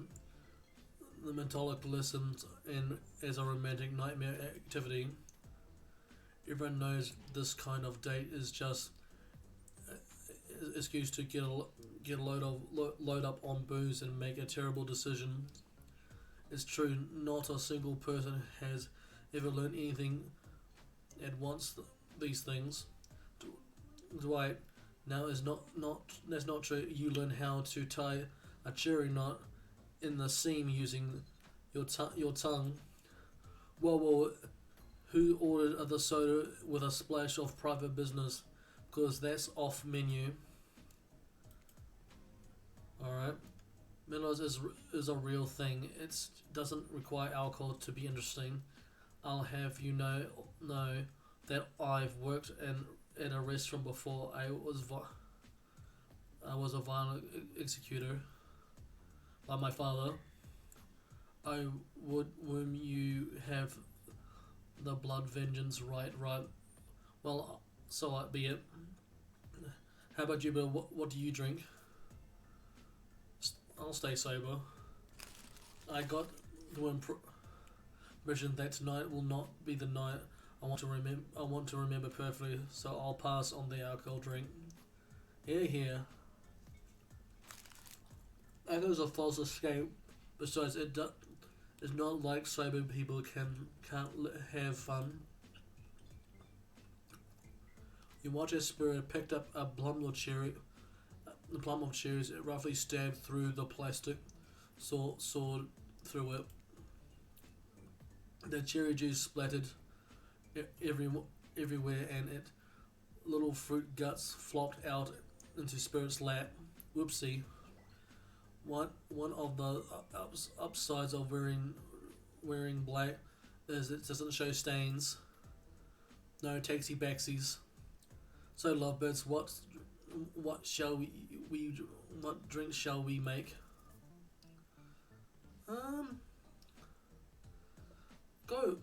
S1: metallic lessons and as a romantic nightmare activity? Everyone knows this kind of date is just an excuse to get a load up on booze and make a terrible decision. It's true, not a single person has ever learned anything at once. These things, Dwight, Now is not that's not true. You learn how to tie a cherry knot in the seam using your tongue. Well, who ordered the soda with a splash of private business? Because that's off menu. Alright. Miller's is a real thing. It doesn't require alcohol to be interesting. I'll have you know that I've worked at a restaurant before. I was a violent executor by my father. I would whom you have the blood vengeance right. Well, so be it. How about you, Bill? What do you drink? I'll stay sober. I got the impression that tonight will not be the night I want to remember perfectly, so I'll pass on the alcohol drink. Here. Echoes of false escape. Besides, it's not like sober people can't have fun. You watch as Spirit picked up a plum of cherries, roughly stabbed through the plastic, sword through it. The cherry juice splattered everywhere, and little fruit guts flopped out into Spirit's lap. Whoopsie. One of the upsides of wearing black is it doesn't show stains. No taxi backsies. So lovebirds, what shall we what drink shall we make? Go.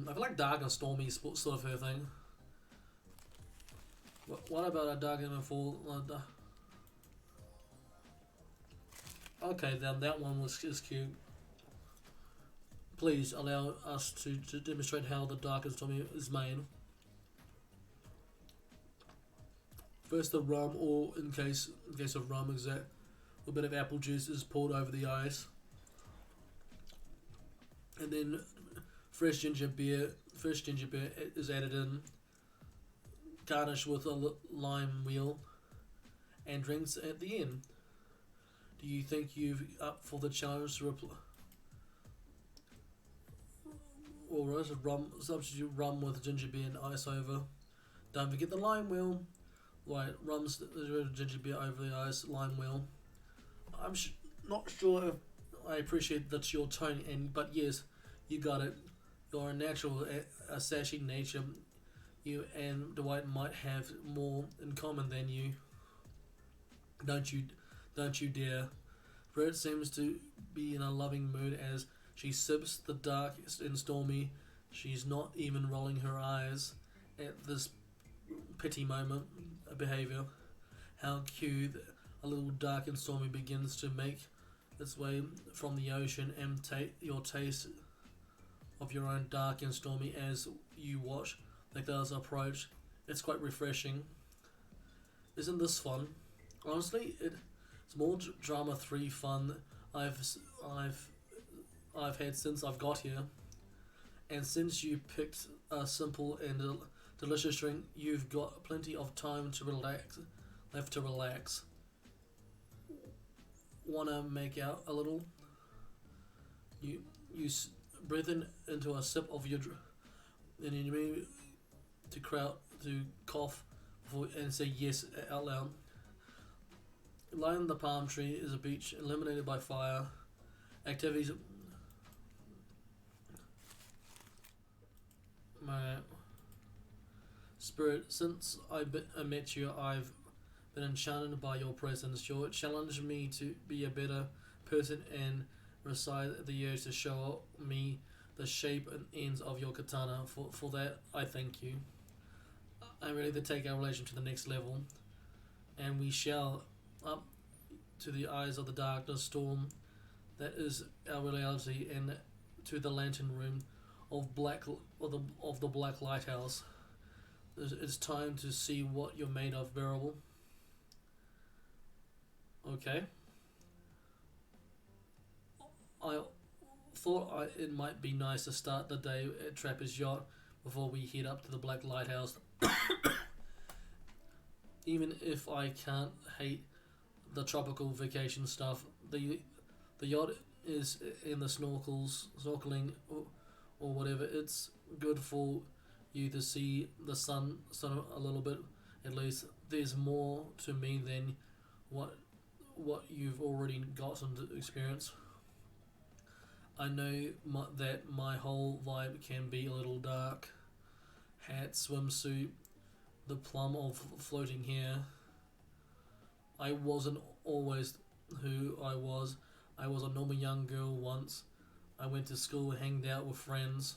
S1: I feel like dark and stormy sort of her thing. What about a dark and full? Okay, then that one is cute. Please allow us to demonstrate how the dark and stormy is made. First, the rum, or in case of rum, a bit of apple juice is poured over the ice, and then fresh ginger beer is added in, garnished with a lime wheel, and drinks at the end. Do you think you're up for the challenge to substitute rum with ginger beer and ice over? Don't forget the lime wheel. Right, rum's ginger beer over the ice, lime wheel. I'm not sure if I appreciate that's your tone, but yes, you got it. You're a natural, a sassy nature. You and Dwight might have more in common than you. Don't you dare. Brett seems to be in a loving mood as she sips the dark and stormy. She's not even rolling her eyes at this petty moment behavior. How cute. A little dark and stormy begins to make its way from the ocean and your taste of your own dark and stormy as you watch the girls approach. It's quite refreshing. Isn't this fun? Honestly, it's more drama 3 fun I've had since I've got here. And since you picked a simple and delicious drink, you've got plenty of time to relax. Wanna make out a little? You breathe into a sip of your and you mean to cough before and say yes out loud. Lying the palm tree is a beach illuminated by fire. Activities. My Spirit, since I met you, I've been enchanted by your presence. You challenged me to be a better person and recite the urge to show me the shape and ends of your katana. For that, I thank you. I'm ready to take our relation to the next level, and we shall up to the eyes of the darkness storm that is our reality, and to the lantern room of the black lighthouse. It's time to see what you're made of, bearable. Okay. I thought it might be nice to start the day at Trapper's yacht before we head up to the black lighthouse. even if I can't hate the tropical vacation stuff, the yacht is in the snorkeling or whatever. It's good for you to see the sun a little bit. At least there's more to me than what you've already gotten to experience. I know that my whole vibe can be a little dark. Hat, swimsuit, the plum of floating here. I wasn't always who I was. I was a normal young girl once. I went to school, hanged out with friends.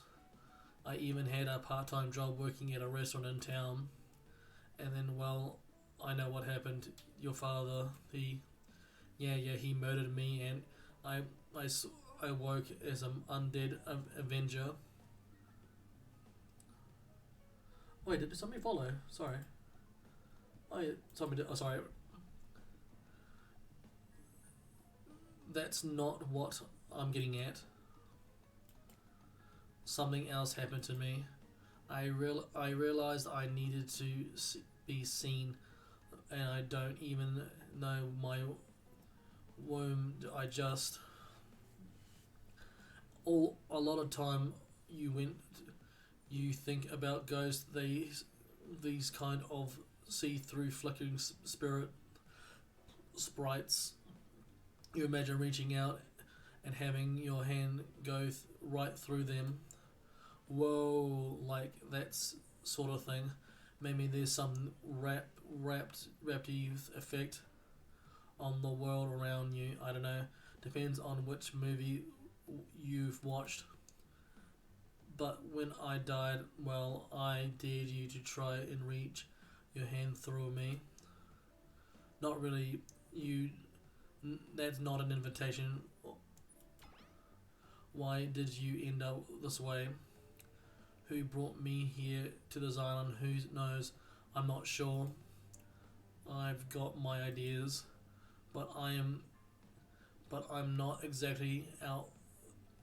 S1: I even had a part-time job working at a restaurant in town. And then, well, I know what happened. Your father, he murdered me, and I woke as an undead avenger. Wait, did somebody follow? Sorry. Oh, yeah, somebody did. Oh, sorry. That's not what I'm getting at. Something else happened to me. I realized I needed to be seen, and I don't even know my womb. I just a lot of time you think about ghosts. These kind of see-through flickering spirit sprites. You imagine reaching out and having your hand go right through them. Whoa, like that sort of thing. Maybe there's some rapty effect on the world around you. I don't know. Depends on which movie you've watched. But when I died, well, I dared you to try and reach your hand through me. Not really. That's not an invitation. Why did you end up this way? Who brought me here to this island? Who knows? I'm not sure. I've got my ideas, but I'm not exactly out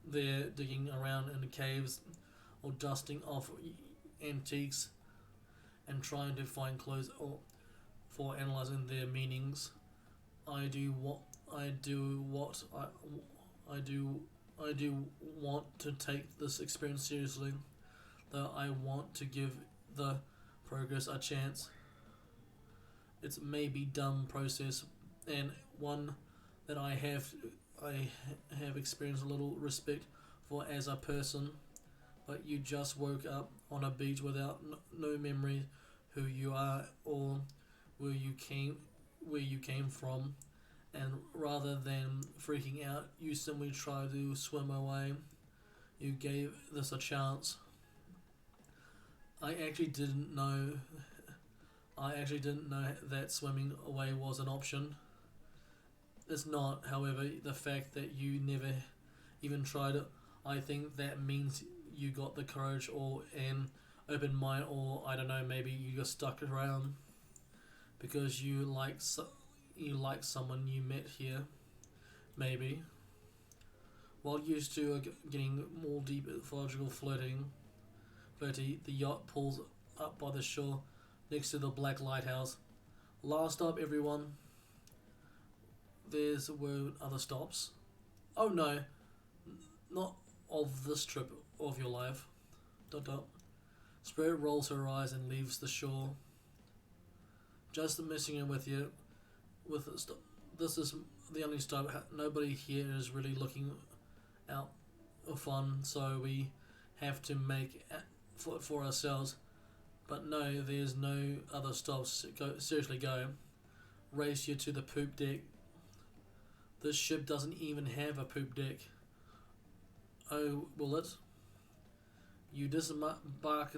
S1: there digging around in the caves or dusting off antiques and trying to find clues or for analyzing their meanings. I do want to take this experience seriously, though I want to give the progress a chance. It's maybe dumb process and one that I have experienced a little respect for as a person, but you just woke up on a beach without no memory who you are or where you came from, and rather than freaking out, you simply try to swim away. You gave this a chance. I actually didn't know that swimming away was an option. It's not, however, the fact that you never even tried it. I think that means you got the courage or an open mind, or I don't know, maybe you just stuck around because you like someone you met here, maybe. While used to getting more deep ecological flirty, the yacht pulls up by the shore next to the black lighthouse. Last stop, everyone. There's were other stops. Oh no, not of this trip of your life. ... Spirit rolls her eyes and leaves the shore. Just messing in with you. This is the only stop. Nobody here is really looking out for fun, so we have to make for ourselves. But no, there's no other stops. Seriously, go. Race you to the poop deck. This ship doesn't even have a poop deck. Oh, will it? You disembark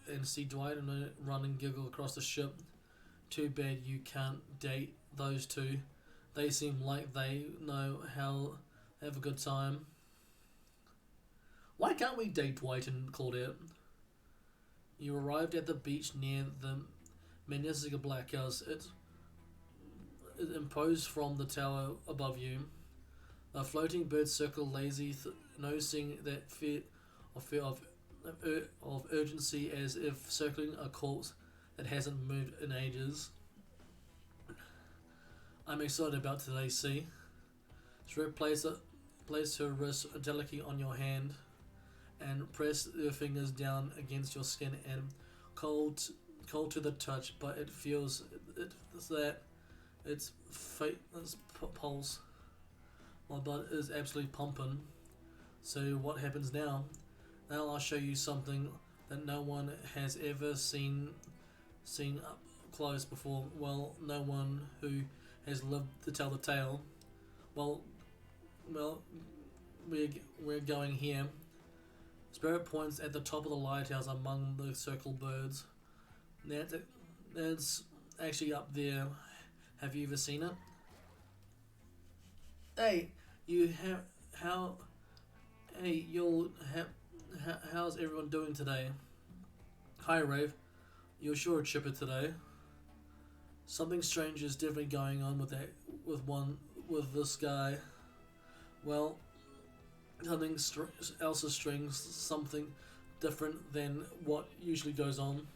S1: and see Dwight and run and giggle across the ship. Too bad you can't date those two. They seem like they know how to have a good time. Why can't we date Dwight and Claudette? You arrived at the beach near the magnificent black house. It imposed from the tower above you. A floating bird circle lazy, noticing that fear of urgency, as if circling a corpse that hasn't moved in ages. I'm excited about today, see? Spirit place her wrist delicately on your hand and press your fingers down against your skin and cold, cold to the touch, but it feels that it's pulse. My blood is absolutely pumping. So what happens now? Now I'll show you something that no one has ever seen up close before. Well, no one who has lived to tell the tale. Well, well, we're going here. Spirit points at the top of the lighthouse among the circled birds. That's actually up there. Have you ever seen it? Hey, you have how? Hey, you'll have. How's everyone doing today? Hi, Rave. You're sure a chipper today? Something strange is definitely going on with with this guy. Well, something else is strange. Something different than what usually goes on.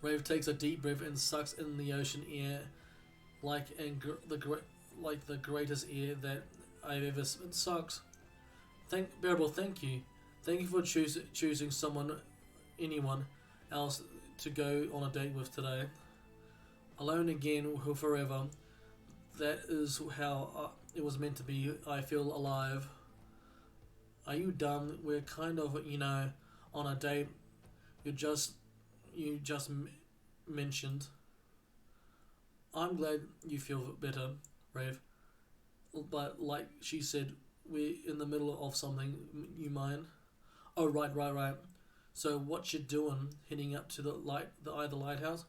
S1: Rave takes a deep breath and sucks in the ocean air, like the greatest air that I've ever. It sucks. Bearable, thank you. Thank you for choosing anyone else to go on a date with today. Alone again forever. That is how it was meant to be. I feel alive. Are you done? We're kind of, on a date. You just mentioned. I'm glad you feel better, Rave. But like she said, we're in the middle of something. You mind? Oh, right. So what you doing? Heading up to the eye of the lighthouse?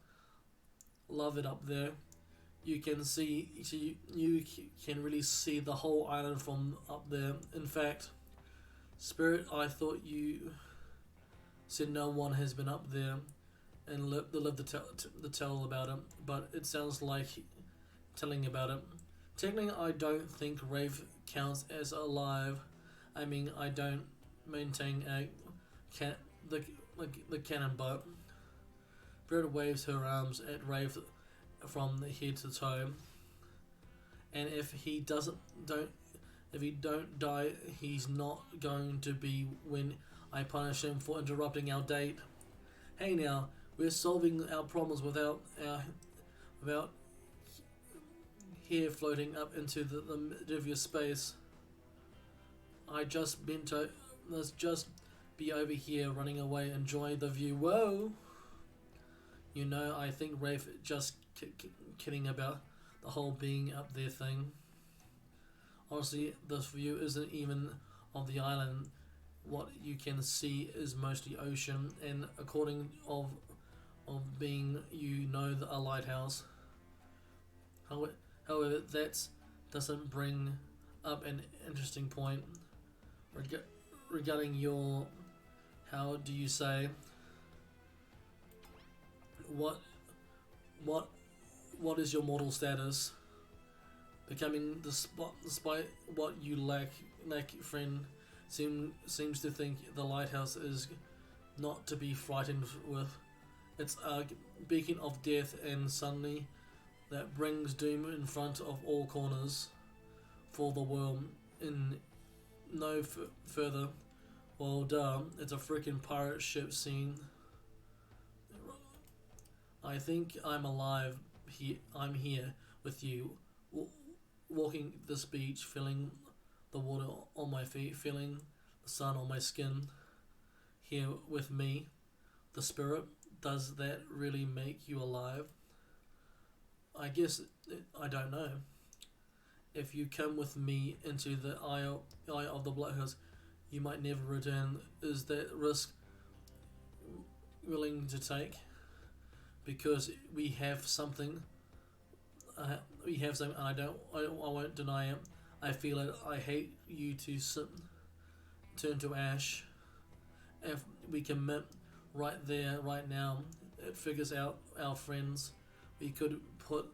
S1: Love it up there. You can you can really see the whole island from up there. In fact, Spirit, I thought you said no one has been up there and lived to tell about it, but it sounds like telling about it. Technically, I don't think Rave counts as alive. I mean, I don't maintain the cannon, but Spirit waves her arms at Rave from head to toe. And if he don't die, he's not going to be when I punish him for interrupting our date. Hey now, we're solving our problems without hair floating up into the mid of space. Let's just be over here running away, enjoy the view. Whoa! I think Rafe just kidding about the whole being up there thing. Honestly, this view isn't even of the island. What you can see is mostly ocean, and according of being a lighthouse. However, that doesn't bring up an interesting point regarding your, how do you say, what is your mortal status? Becoming despite what you lack friend seems to think the lighthouse is not to be frightened with. It's a beacon of death, and suddenly that brings doom in front of all corners for the world. In no further, well, duh, it's a freaking pirate ship scene. I think I'm alive. I'm here with you, walking this beach, feeling the water on my feet, feeling the sun on my skin. Here with me, the spirit. Does that really make you alive? I guess I don't know. If you come with me into the eye of the lighthouse, you might never return. Is that risk willing to take? Because we have something. I won't deny it. I feel it. I hate you to turn to ash. If we commit right there, right now, it figures out our friends. We could put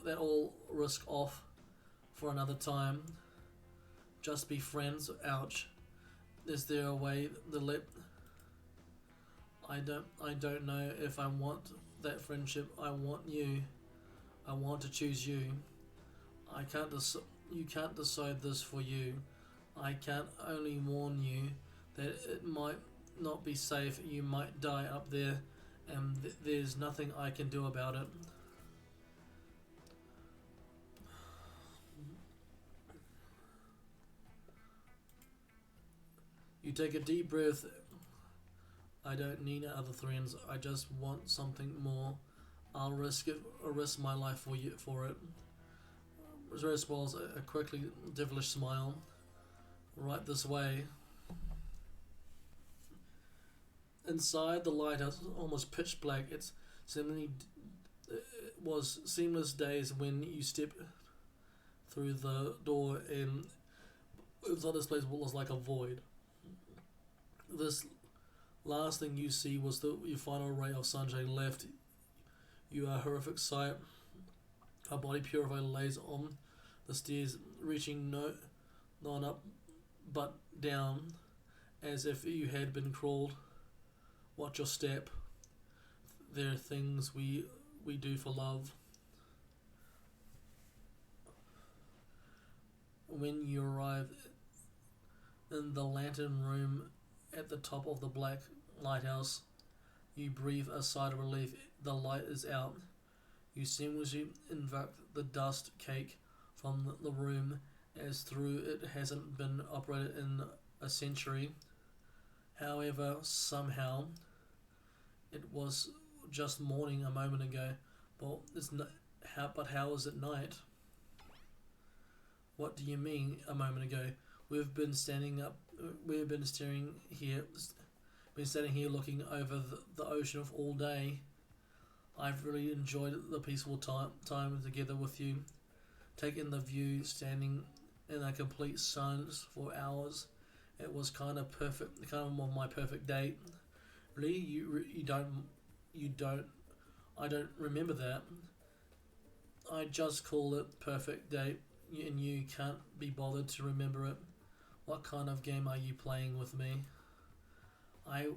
S1: that all risk off for another time. Just be friends. Ouch. Is there a way to let? I don't know if I want that friendship. I want you. I want to choose you. I can't you can't decide this for you. I can only warn you that it might not be safe. You might die up there, and there's nothing I can do about it. You take a deep breath. I don't need other friends. I just want something more. I'll risk it. I'll risk my life for you for it. Zero spoils a quickly devilish smile. Right this way. Inside the lighthouse, almost pitch black. It was seamless days when you step through the door, and inside this place was like a void. This last thing you see was your final ray of sunshine left. You are a horrific sight. A body purified lays on the stairs, reaching not up but down, as if you had been crawled. Watch your step. There are things we do for love. When you arrive in the lantern room at the top of the black lighthouse, you breathe a sigh of relief. The light is out. You seamlessly invoke the dust cake from the room, as through it hasn't been operated in a century. However, somehow, it was just morning a moment ago. But how is it night? What do you mean a moment ago? We've been standing here looking over the ocean all day. I've really enjoyed the peaceful time together with you. Taking the view, standing in a complete silence for hours. It was kind of perfect, kind of my perfect date. Really, you don't. I don't remember that. I just call it perfect date, and you can't be bothered to remember it. What kind of game are you playing with me? I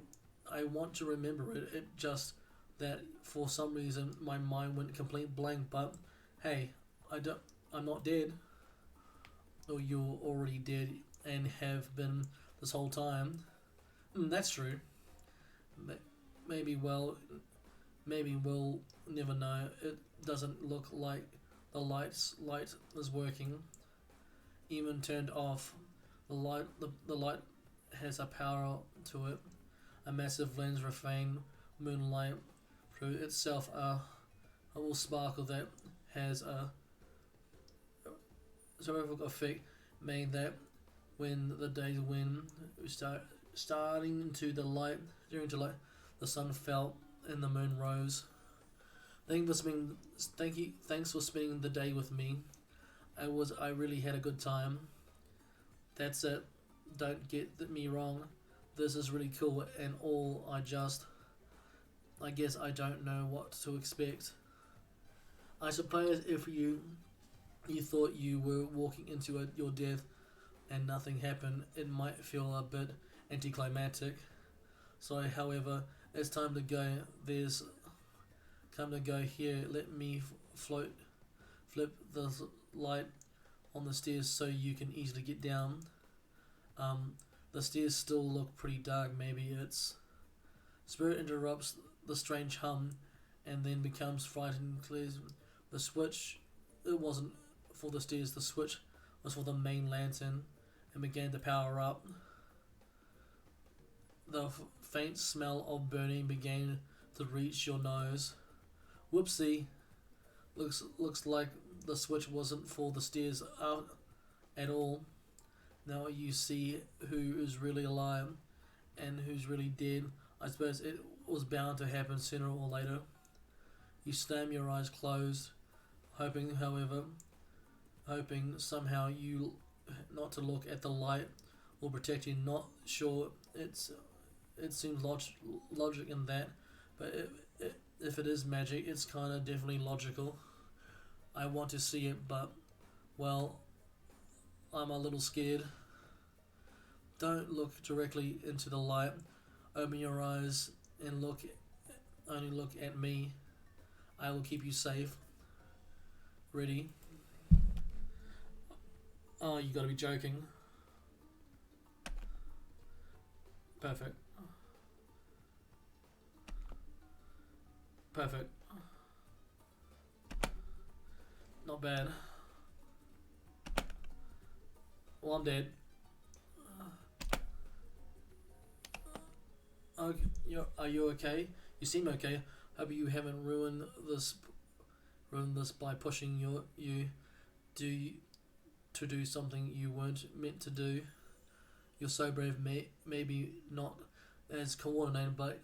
S1: want to remember it. It just that for some reason my mind went complete blank. But hey, I'm not dead. Or you're already dead and have been this whole time. That's true. Maybe we'll never know. It doesn't look like the light is working. Even turned off, the light has a power to it. A massive lens refrain moonlight through itself. A little sparkle that has a terrific effect, made that when the days when we starting into the light, the sun fell and the moon rose. Thanks for spending the day with me. I really had a good time. That's it. Don't get me wrong. This is really cool and all. I guess I don't know what to expect. I suppose if you thought you were walking into your death and nothing happened, it might feel a bit anticlimactic. So, however, it's time to go. There's come to go here. Let me flip the light on the stairs so you can easily get down. The stairs still look pretty dark. Maybe it's Spirit interrupts the strange hum and then becomes frightened. Clears the switch. It wasn't for the stairs. The switch was for the main lantern and began to power up. The faint smell of burning began to reach your nose. Whoopsie. Looks like the switch wasn't for the stairs out at all. Now you see who is really alive and who's really dead. I suppose it was bound to happen sooner or later. You slam your eyes closed, hoping somehow you not to look at the light will protect you. Not sure it seems logic in that, but if it is magic, it's kind of definitely logical. I want to see it, but well, I'm a little scared. Don't look directly into the light. Open your eyes and only look at me. I will keep you safe. Ready? Oh, you gotta be joking. Perfect. Perfect. Not bad. Well, I'm dead. Okay, are you okay? You seem okay. Hope you haven't ruined this by pushing you do to do something you weren't meant to do. You're so brave. Maybe not as coordinated, but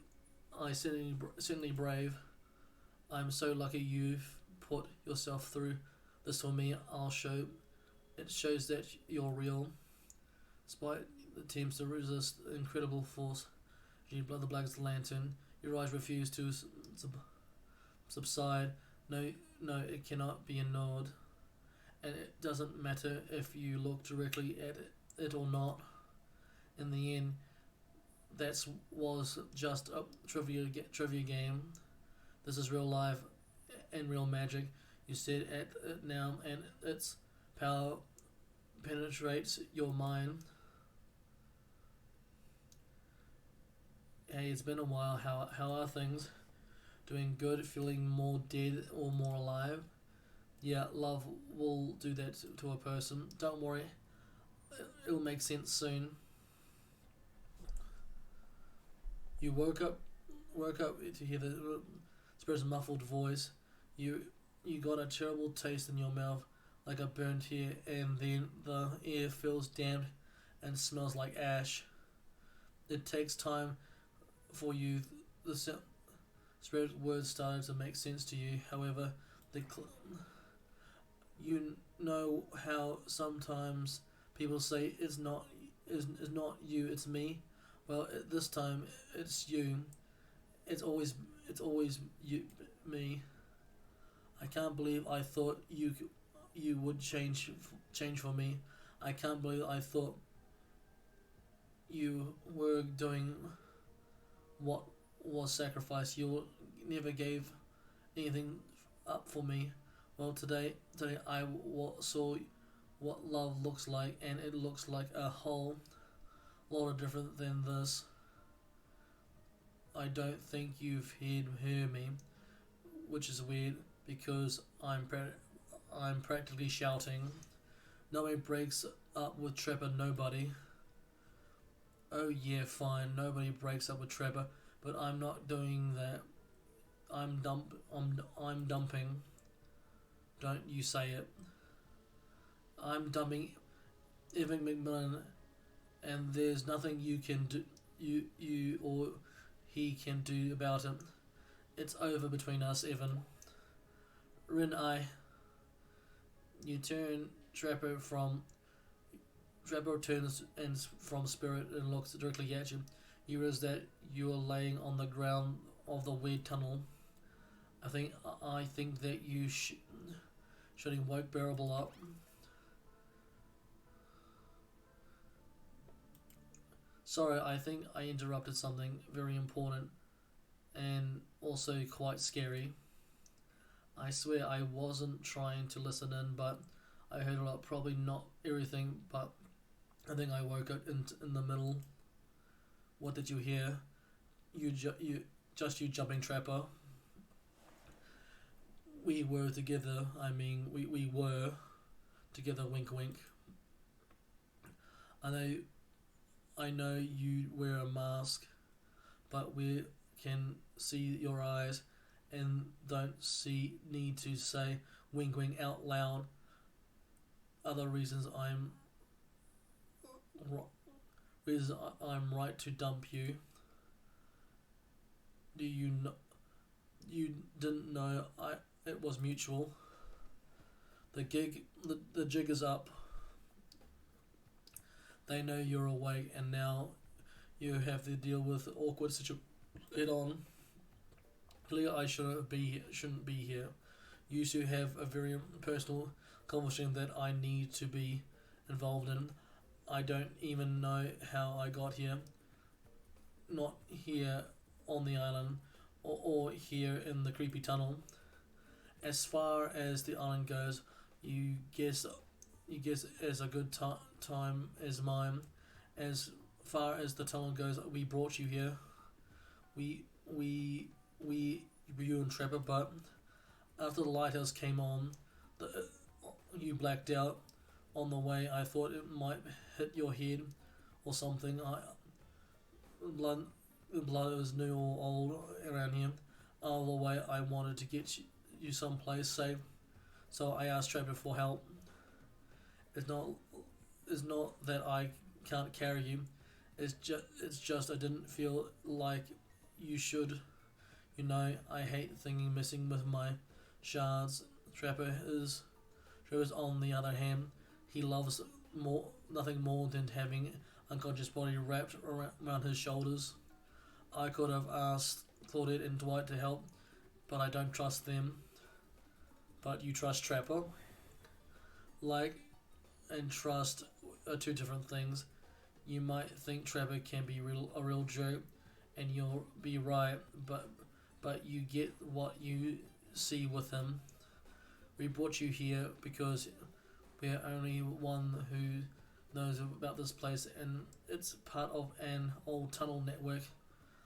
S1: I certainly brave. I'm so lucky you've put yourself through this for me. I'll show. It shows that you're real. Despite the attempts to resist the incredible force, you blood the black's lantern. Your eyes refuse to subside. No, no, it cannot be ignored. And it doesn't matter if you look directly at it or not. In the end, that was just a trivia game. This is real life and real magic. You sit at it now, and its power penetrates your mind. Hey, it's been a while. How are things? Doing good? Feeling more dead or more alive? Yeah, love will do that to a person. Don't worry, it'll make sense soon. You woke up to hear the spirit's muffled voice. You got a terrible taste in your mouth, like a burnt ear, and then the air feels damp and smells like ash. It takes time for you. The spirit's words started to make sense to you. However, you know how sometimes people say is not you, it's me. Well, this time it's you. It's always you, me. I can't believe I thought you would change for me. I can't believe I thought you were doing what was sacrifice. You never gave anything up for me. Well, today I saw what love looks like, and it looks like a whole lot of different than this. I don't think you've heard me, which is weird because I'm practically shouting. Nobody breaks up with Trevor. Nobody. Oh yeah, fine. Nobody breaks up with Trevor, but I'm not doing that. I'm dumping. Don't you say it. I'm dumping Evan McMillan, and there's nothing you can do. You or he can do about it. It's over between us, Evan. Rin I. You turn Trapper turns and from spirit and looks directly at you. You realize that you are laying on the ground of the weird tunnel. I think that you shouldn't woke Bearable up. Sorry, I think I interrupted something very important and also quite scary. I swear I wasn't trying to listen in, but I heard a lot. Probably not everything, but I think I woke up in the middle. What did you hear? You jumping Trapper. We were together. I mean, we were together. Wink, wink. I know you wear a mask, but we can see your eyes, and don't need to say wink, wink out loud. Other reasons I'm right to dump you. Do you know? You didn't know it was mutual. The jig is up. They know you're awake, and now you have to deal with the awkward situation head on. Clearly, I shouldn't be here. You two have a very personal conversation that I need to be involved in. I don't even know how I got here. Not here on the island, or here in the creepy tunnel. As far as the island goes, you guess you guess as a good time as mine. As far as the tunnel goes, we brought you here. We we we you and Trevor, but after the lighthouse came on, the, you blacked out on the way. I thought it might hit your head or something. Blood, blood was new or old around here. All the way, I wanted to get you someplace safe, so I asked Trevor for help. It's not, it's not that I can't carry you. It's just I didn't feel like you should. You know, I hate thinking messing with my shards. Trapper is Trevor's on the other hand, he loves nothing more than having unconscious body wrapped around his shoulders. I could have asked Claudette and Dwight to help, but I don't trust them. But you trust Trapper? Like and trust are two different things. You might think Trapper can be a real jerk, and you'll be right, but you get what you see with him. We brought you here because we're only one who knows about this place, and it's part of an old tunnel network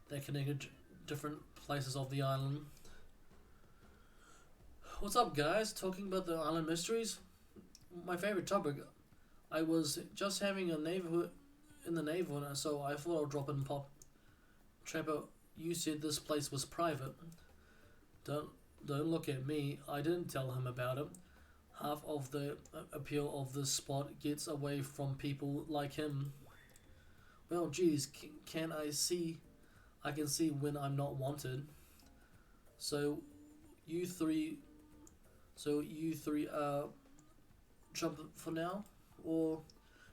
S1: that connected different places of the island. What's up, guys? Talking about the island mysteries? My favorite topic. I was just having a neighborhood in the neighborhood, so I thought I'd drop in and pop. Trapper, you said this place was private. Don't look at me. I didn't tell him about it. Half of the appeal of this spot gets away from people like him. Well, geez, can I see? I can see when I'm not wanted. So, you three. Jump for now, or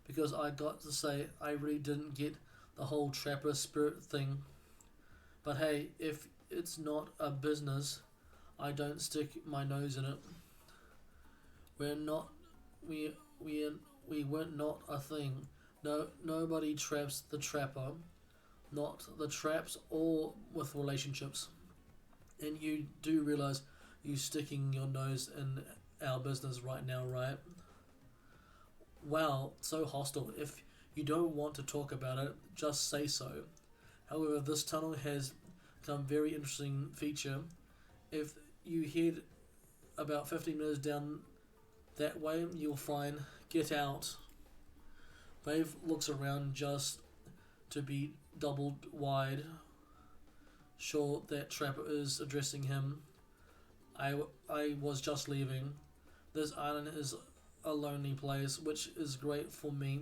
S1: because I got to say I really didn't get the whole trapper spirit thing. But hey, if it's not a business, I don't stick my nose in it. We're not, we weren't not a thing. No, nobody traps the trapper, not the traps or with relationships. And you do realize you sticking your nose in our business right now, right? Wow, so hostile. If you don't want to talk about it, just say so. However, this tunnel has become a very interesting feature. If you head about 15 minutes down that way, you'll find Get Out. Brave looks around just to be doubled wide, sure that Trapper is addressing him. I was just leaving. This island is a lonely place, which is great for me.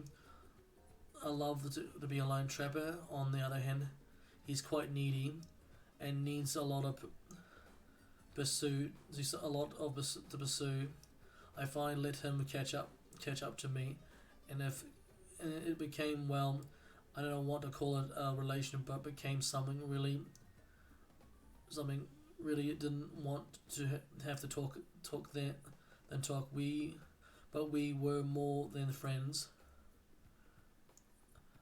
S1: I love to be alone. Trapper, on the other hand, he's quite needy and needs a lot of to pursue. I finally let him catch up to me, and it became, well, I don't want to call it a relation, but became something really didn't want to have to talk then than talk. But we were more than friends.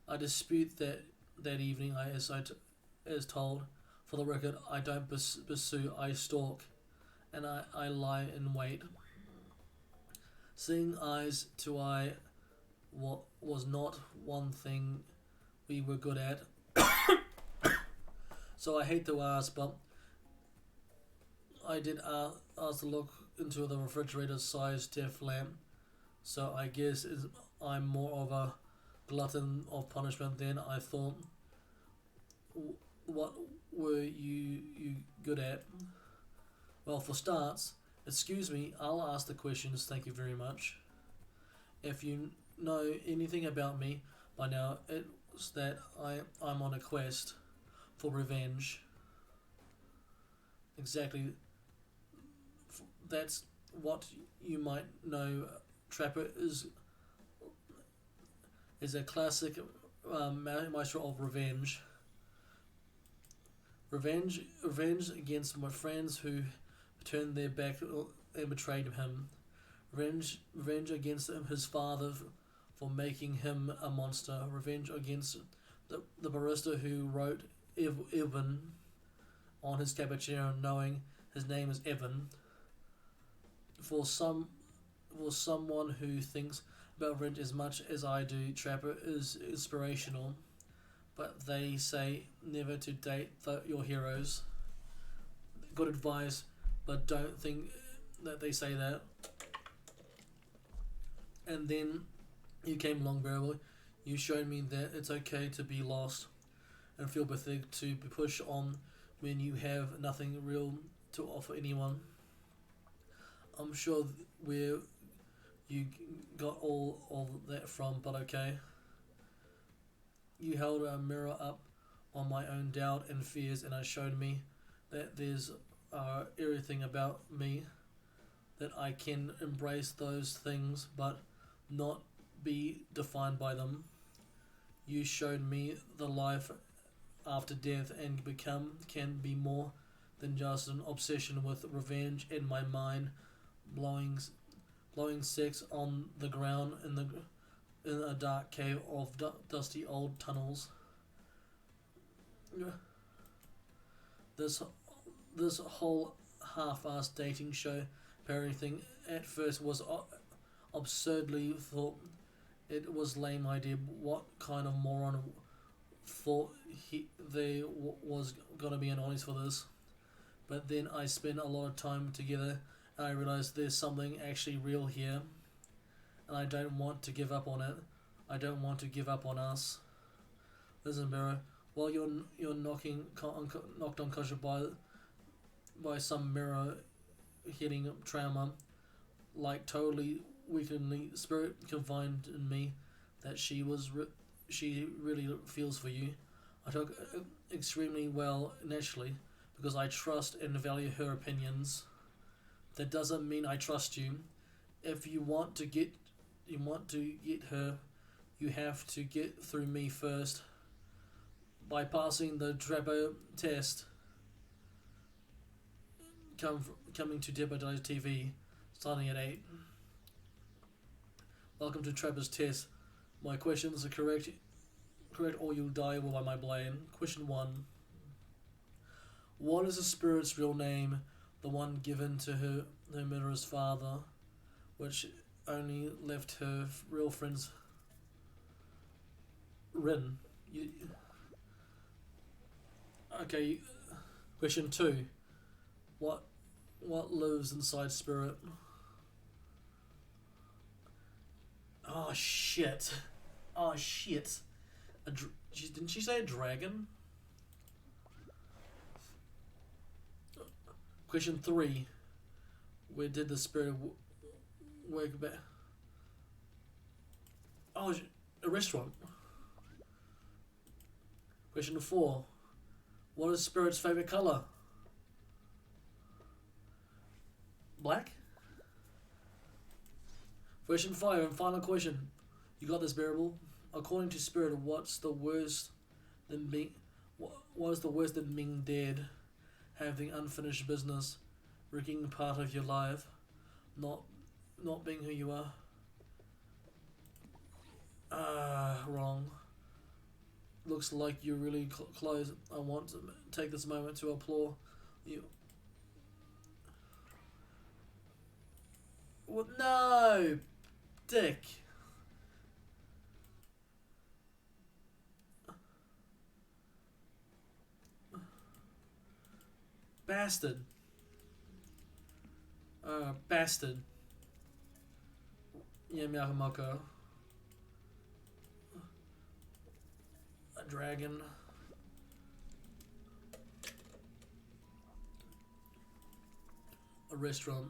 S1: I dispute that evening. As told, for the record, I don't pursue. I stalk, and I lie in wait. Seeing eyes to eye was not one thing we were good at. So I hate to ask, but I did ask to look into the refrigerator-sized death lamp. So I guess I'm more of a glutton of punishment than I thought. What were you good at? Well, for starts, excuse me, I'll ask the questions, thank you very much. If you know anything about me by now, it's that I'm on a quest for revenge. Exactly. That's what you might know. Trapper is a classic maestro of revenge. Revenge against my friends who turned their back and betrayed him. Revenge against his father for making him a monster. Revenge against the barista who wrote Evan on his cappuccino, knowing his name is Evan. For some, for someone who thinks about rent as much as I do, Trapper is inspirational. But they say never to date your heroes. Good advice, but don't think that they say that. And then you came along, Bearable. You showed me that it's okay to be lost and feel pathetic, to be pushed on when you have nothing real to offer anyone. I'm sure where you got all of that from, but okay. You held a mirror up on my own doubt and fears, and it showed me that there's everything about me, that I can embrace those things but not be defined by them. You showed me the life after death and can be more than just an obsession with revenge in my mind, blowing sex on the ground in a dark cave of dusty old tunnels. This whole half-assed dating show parody thing at first was absurdly thought it was lame idea. What kind of moron thought there was gonna be an audience for this? But then I spent a lot of time together and I realized there's something actually real here, and I don't want to give up on it. I don't want to give up on us. Listen, Barrow, while you're knocked unconscious by some mirror hitting trauma, like totally weakeningly, Spirit confined in me that she really feels for you. I took it extremely well naturally because I trust and value her opinions. That doesn't mean I trust you. If you want to get her, you have to get through me first by passing the Trapper test. Coming to DBD TV, starting at 8. Welcome to Trapper's test. My questions are correct or you'll die by my blame. Question 1. What is the spirit's real name, the one given to her murderer's father, which only left her real friends? Rin. Okay. Question 2. What lives inside Spirit? Oh shit. Didn't she say a dragon? Question 3. Where did the spirit work back? Oh, a restaurant. Question 4. What is Spirit's favourite colour? Black? Question 5 and final question. You got this, Bearable. According to Spirit, what is the worst than being dead? Having unfinished business, wrecking part of your life, not being who you are. Wrong. Looks like you're really close. I want to take this moment to applaud you. What? No, dick. Bastard. Bastard. Yamiakamoko. A dragon. A restaurant.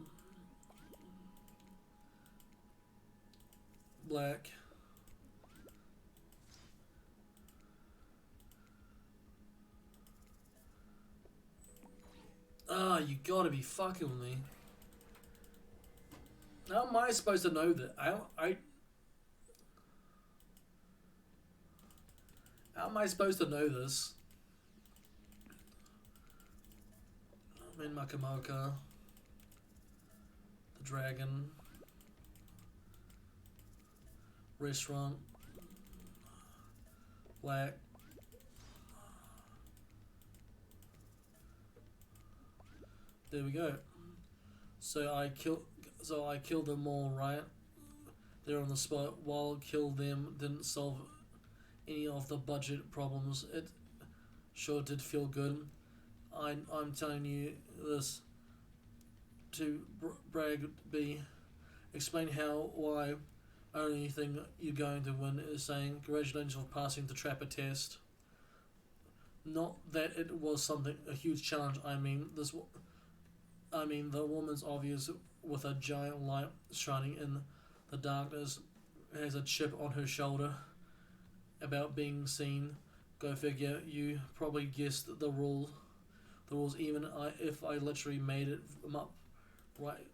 S1: Black. Ah, you gotta be fucking with me. How am I supposed to know that? How am I supposed to know this? I'm in Makamoka. The dragon. Restaurant. Black. There we go. So I So I killed them all, right? There on the spot. While kill them didn't solve any of the budget problems, it sure did feel good. I'm telling you this to brag be. Explain how, why, only thing you're going to win is saying congratulations for passing the trapper test. Not that it was a huge challenge. I mean the woman's obvious with a giant light shining in the darkness has a chip on her shoulder about being seen. Go figure. You probably guessed the rules. The rules, even if I literally made it up, right?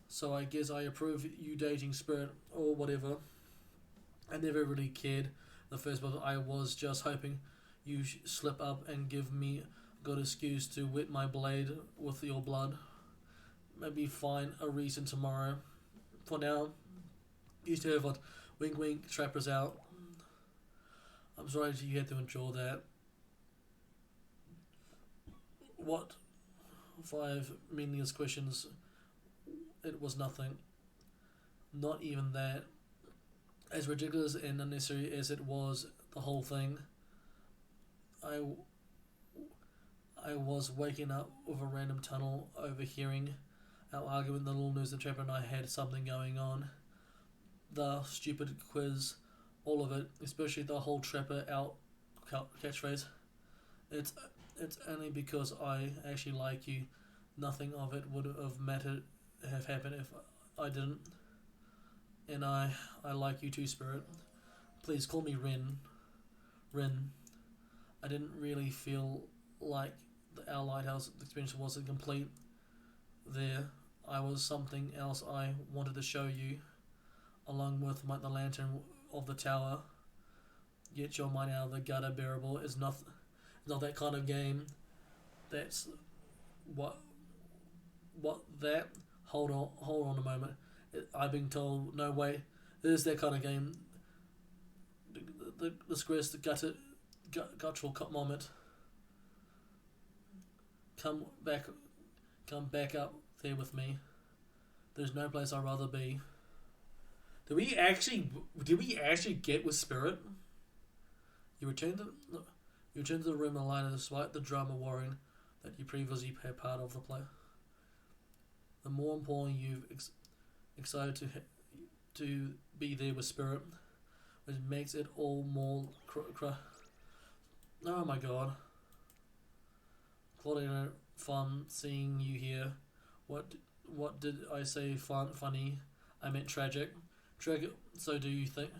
S1: So I guess I approve you dating Spirit or whatever. I never really cared the first, but I was just hoping you slip up and give me a good excuse to wet my blade with your blood. Maybe find a reason tomorrow. For now, you still have what? Wink wink, trappers out. I'm sorry you had to endure that. What? 5 meaningless questions. It was nothing. Not even that. As ridiculous and unnecessary as it was, the whole thing, I was waking up with a random tunnel overhearing our argument. The little news the trapper and I had something going on. The stupid quiz, all of it, especially the whole trapper out catchphrase. It's only because I actually like you. Nothing of it would have happened if I didn't. And I like you too, Spirit. Please call me Rin. Rin. I didn't really feel like our lighthouse experience wasn't complete there. I was something else I wanted to show you, along with the lantern of the tower. Get your mind out of the gutter, bearable. It's not that kind of game. That's what that. Hold on a moment. I've been told, no way. It is that kind of game. The disgrace, the guttural moment. Come back up there with me. There's no place I'd rather be. Did we actually get with Spirit? You return to the room alone despite the drama worrying that you previously had part of the play. The more important you've excited to be there with Spirit, which makes it all more oh my god. Claudia, fun seeing you here. What did I say? Funny? I meant tragic. Tragic. So do you think?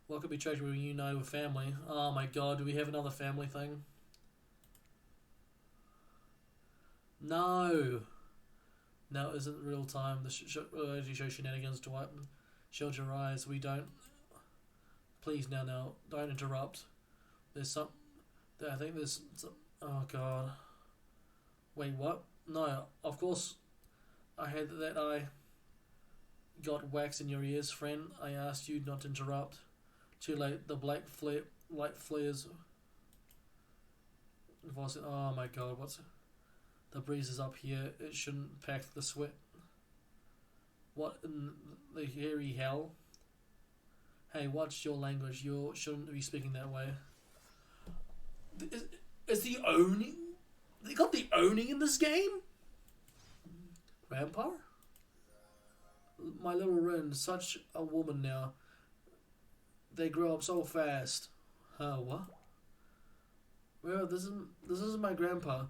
S1: What could be tragic when you know with family? Oh my god, do we have another family thing? No! Now isn't real time. The reality show shenanigans, Dwight. Shield your eyes. We don't. Please, now. Don't interrupt. There's some. I think there's some. Oh god. Wait, what? No, of course. I had that. I got wax in your ears, friend. I asked you not to interrupt. Too late. The black light flares. Oh my god, what's. The breeze is up here. It shouldn't pack the sweat. What in the hairy hell? Hey, watch your language. You shouldn't be speaking that way. Is the owning? They got the owning in this game? Grandpa? My little Rin, such a woman now. They grow up so fast. What? Well, this isn't my grandpa.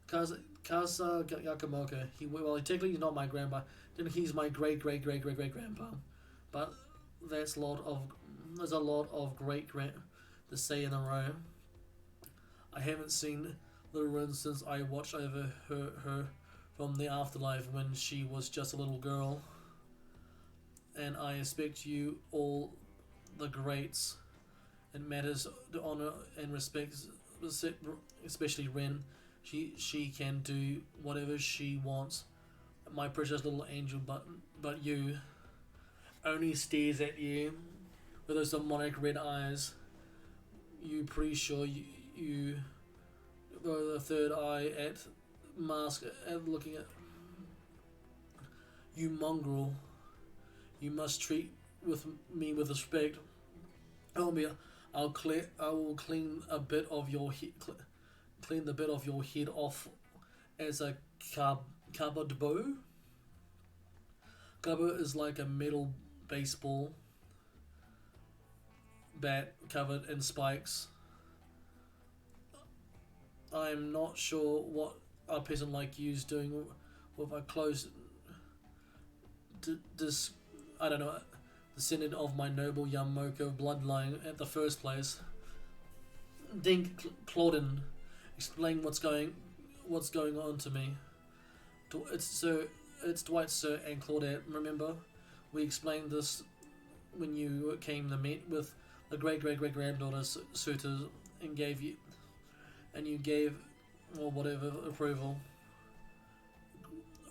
S1: Kasa Yakamoka. He technically he's not my grandpa. Then he's my great grandpa. But there's a lot of great to say in a row. I haven't seen Little Rin since I watched over her from the afterlife when she was just a little girl. And I expect you all the greats and matters to honor and respect, especially Rin. She can do whatever she wants. My precious little angel, but you only stares at you with those demonic red eyes. You pretty sure you the third eye at mask at looking at. You mongrel, you must treat with me with respect. Elmia, I will clean a bit of your clean the bit of your head off as a cupboard bow. Cupboard is like a metal baseball bat covered in spikes. I'm not sure what a peasant like you's doing with a close this I don't know descendant of my noble Yamoko bloodline at the first place. Dink Claudin, explain what's going on to me. It's Dwight, sir, and Claudette. Remember, we explained this when you came to meet with the great granddaughter suitors and you gave or whatever approval.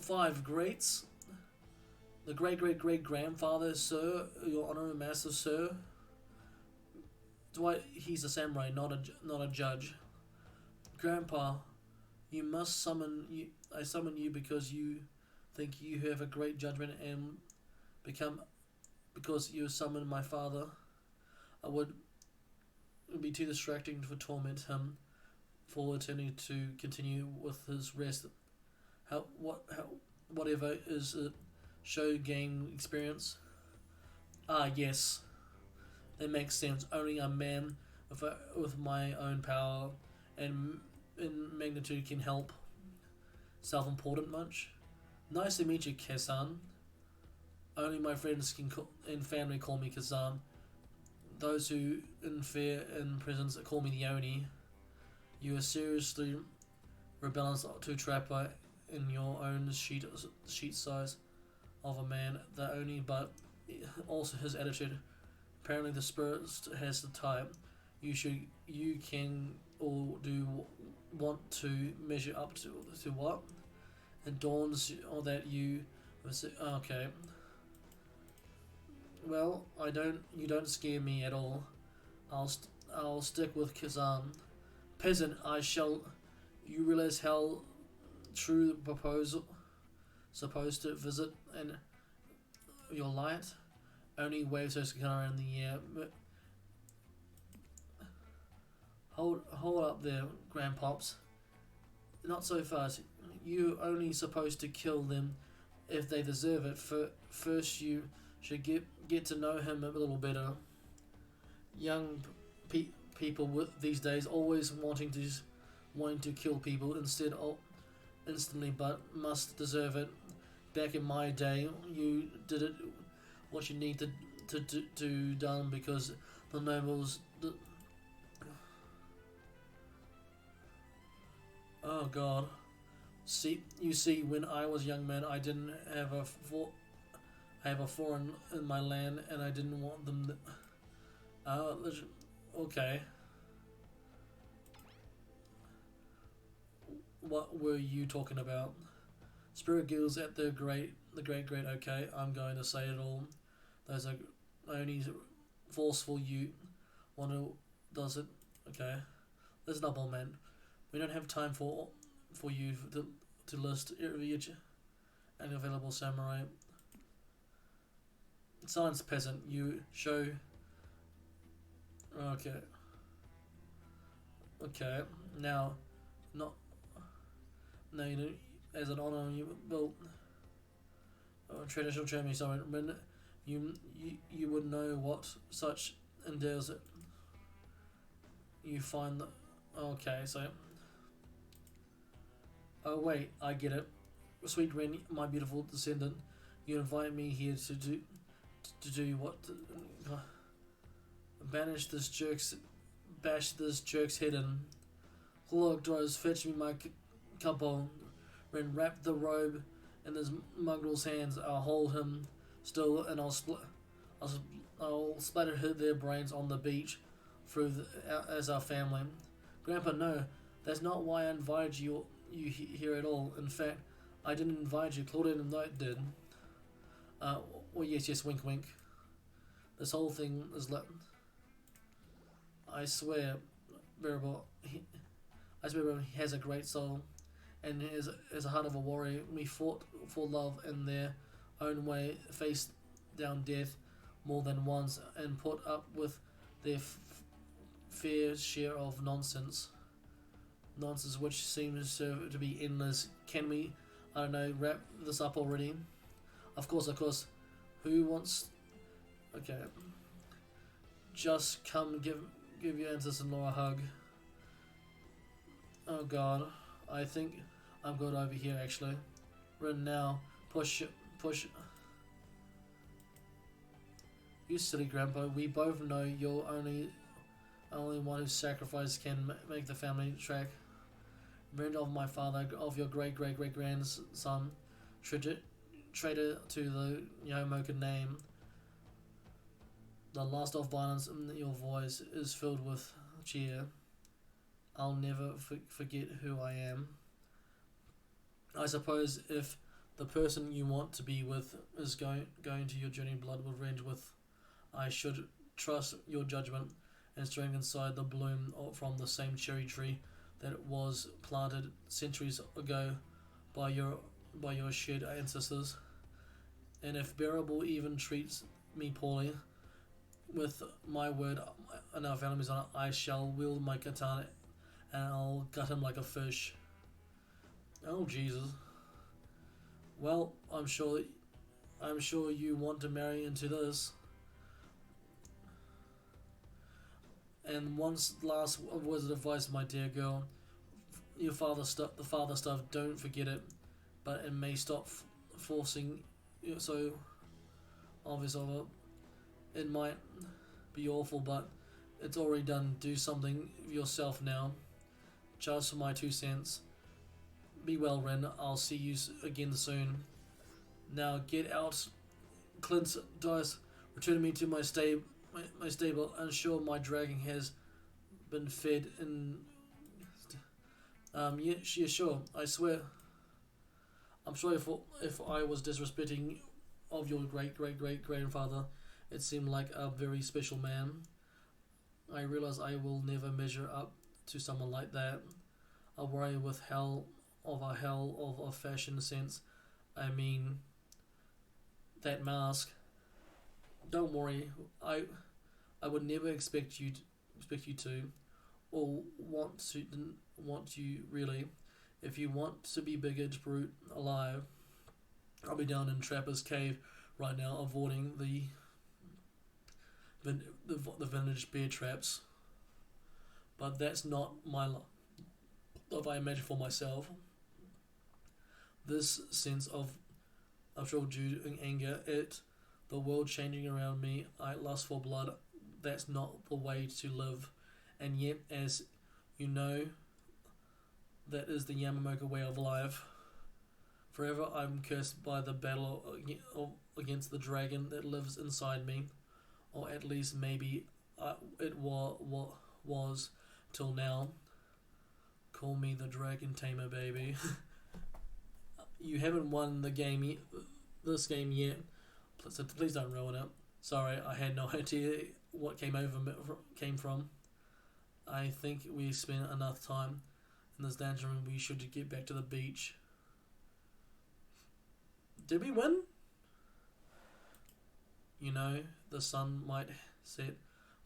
S1: 5 greats. The great grandfather, sir, your honor, master, sir. Dwight, he's a samurai, not a judge. Grandpa, you must summon you. I summon you because you think you have a great judgment and because you summoned my father. It would be too distracting to torment him for eternity to continue with his rest. Whatever is a show game experience. Ah, yes, that makes sense. Only a man with my own power and in magnitude can help. Self-important much? Nice to meet you, Kazan. Only my friends and family call me Kazan. Those who in fear and prisons call me the Oni. You are seriously rebellious to trapper in your own sheet size of a man. The Oni, but also his attitude. Apparently, the spirit has the type. You can or do want to measure up to what? It dawns on that you. Okay. Well, you don't scare me at all. I'll stick with Kazan. Peasant, I shall. You realize how true the proposal supposed to visit and your light only waves those color in the air. But hold up there, grandpops. Not so fast. You only supposed to kill them if they deserve it. First, you should get to know him a little better. Young people these days always wanting to kill people instantly, but must deserve it. Back in my day, you did it what you need to do done because the nobles. Oh God. You see, when I was a young man, I didn't have I have a foreign in my land, and I didn't want them. Okay. What were you talking about? Spirit guilds at the great. Okay, I'm going to say it all. Those are only forceful. You want to does it? Okay. Listen up, old man. We don't have time for you to list every and available samurai. Silence, peasant. You show. Okay. Okay. Now, not. No, you know, as an honor, you built traditional Germany. So when you would know what such entails. It. You find that. Okay, so. Oh wait, I get it. Sweet Ren, my beautiful descendant, you invite me here to do what? Bash this jerk's head in. Look, Dros, fetch me my couple. Ren, wrap the robe in this mongrel's hands. I'll hold him still, and I'll splatter their brains on the beach as our family. Grandpa, no, that's not why I invited you here at all. In fact, I didn't invite you. Claudia and Knight did. Well, yes, wink, wink. This whole thing is like. I swear, Bearable, he has a great soul, and is a heart of a warrior. We fought for love, and there own way, faced down death more than once, and put up with their fair share of nonsense. Nonsense which seems to be endless. Can we, I don't know, wrap this up already? Of course, of course. Who wants... Okay. Just come give your ancestor-in-law a hug. Oh god. I think I'm good over here actually. Run now. Push. You silly grandpa. We both know you're only one whose sacrifice can make the family track. Friend of my father, of your great-great-great-grandson, traitor to the Yomoka name. The lust of violence in your voice is filled with cheer. I'll never forget who I am. I suppose if the person you want to be with is going to your journey blood revenge with, I should trust your judgment and strength inside the bloom from the same cherry tree that was planted centuries ago by your shared ancestors. And if bearable even treats me poorly, with my word and our families on it, I shall wield my katana and I'll gut him like a fish. Oh Jesus. Well, I'm sure you want to marry into this. And once last words of advice, my dear girl. The father stuff, don't forget it. But it may stop forcing so obvious of it. It might be awful, but it's already done. Do something yourself now. Just my 2 cents. Be well, Ren. I'll see you again soon. Now get out, Clint Dice. Return me to my stable. Ensure my dragon has been fed in. Yeah, sure. I swear. I'm sorry if I was disrespecting of your great-great-great-grandfather. It seemed like a very special man. I realize I will never measure up to someone like that. A warrior with hell of a fashion sense. I mean, that mask. Don't worry. I would never expect you to, or want you really. If you want to be biggest brute alive, I'll be down in Trapper's Cave right now, avoiding the vintage bear traps. But that's not my love I imagine for myself. This sense of due and anger at the world changing around me, I lust for blood. That's not the way to live. And yet, as you know, that is the Yamamoka way of life. Forever I'm cursed by the battle against the dragon that lives inside me. Or at least maybe it was till now. Call me the dragon tamer, baby. You haven't won this game yet, so please don't ruin it. Sorry, I had no idea what came from. I think we spent enough time in this dungeon room. We should get back to the beach. Did we win? You know, the sun might set,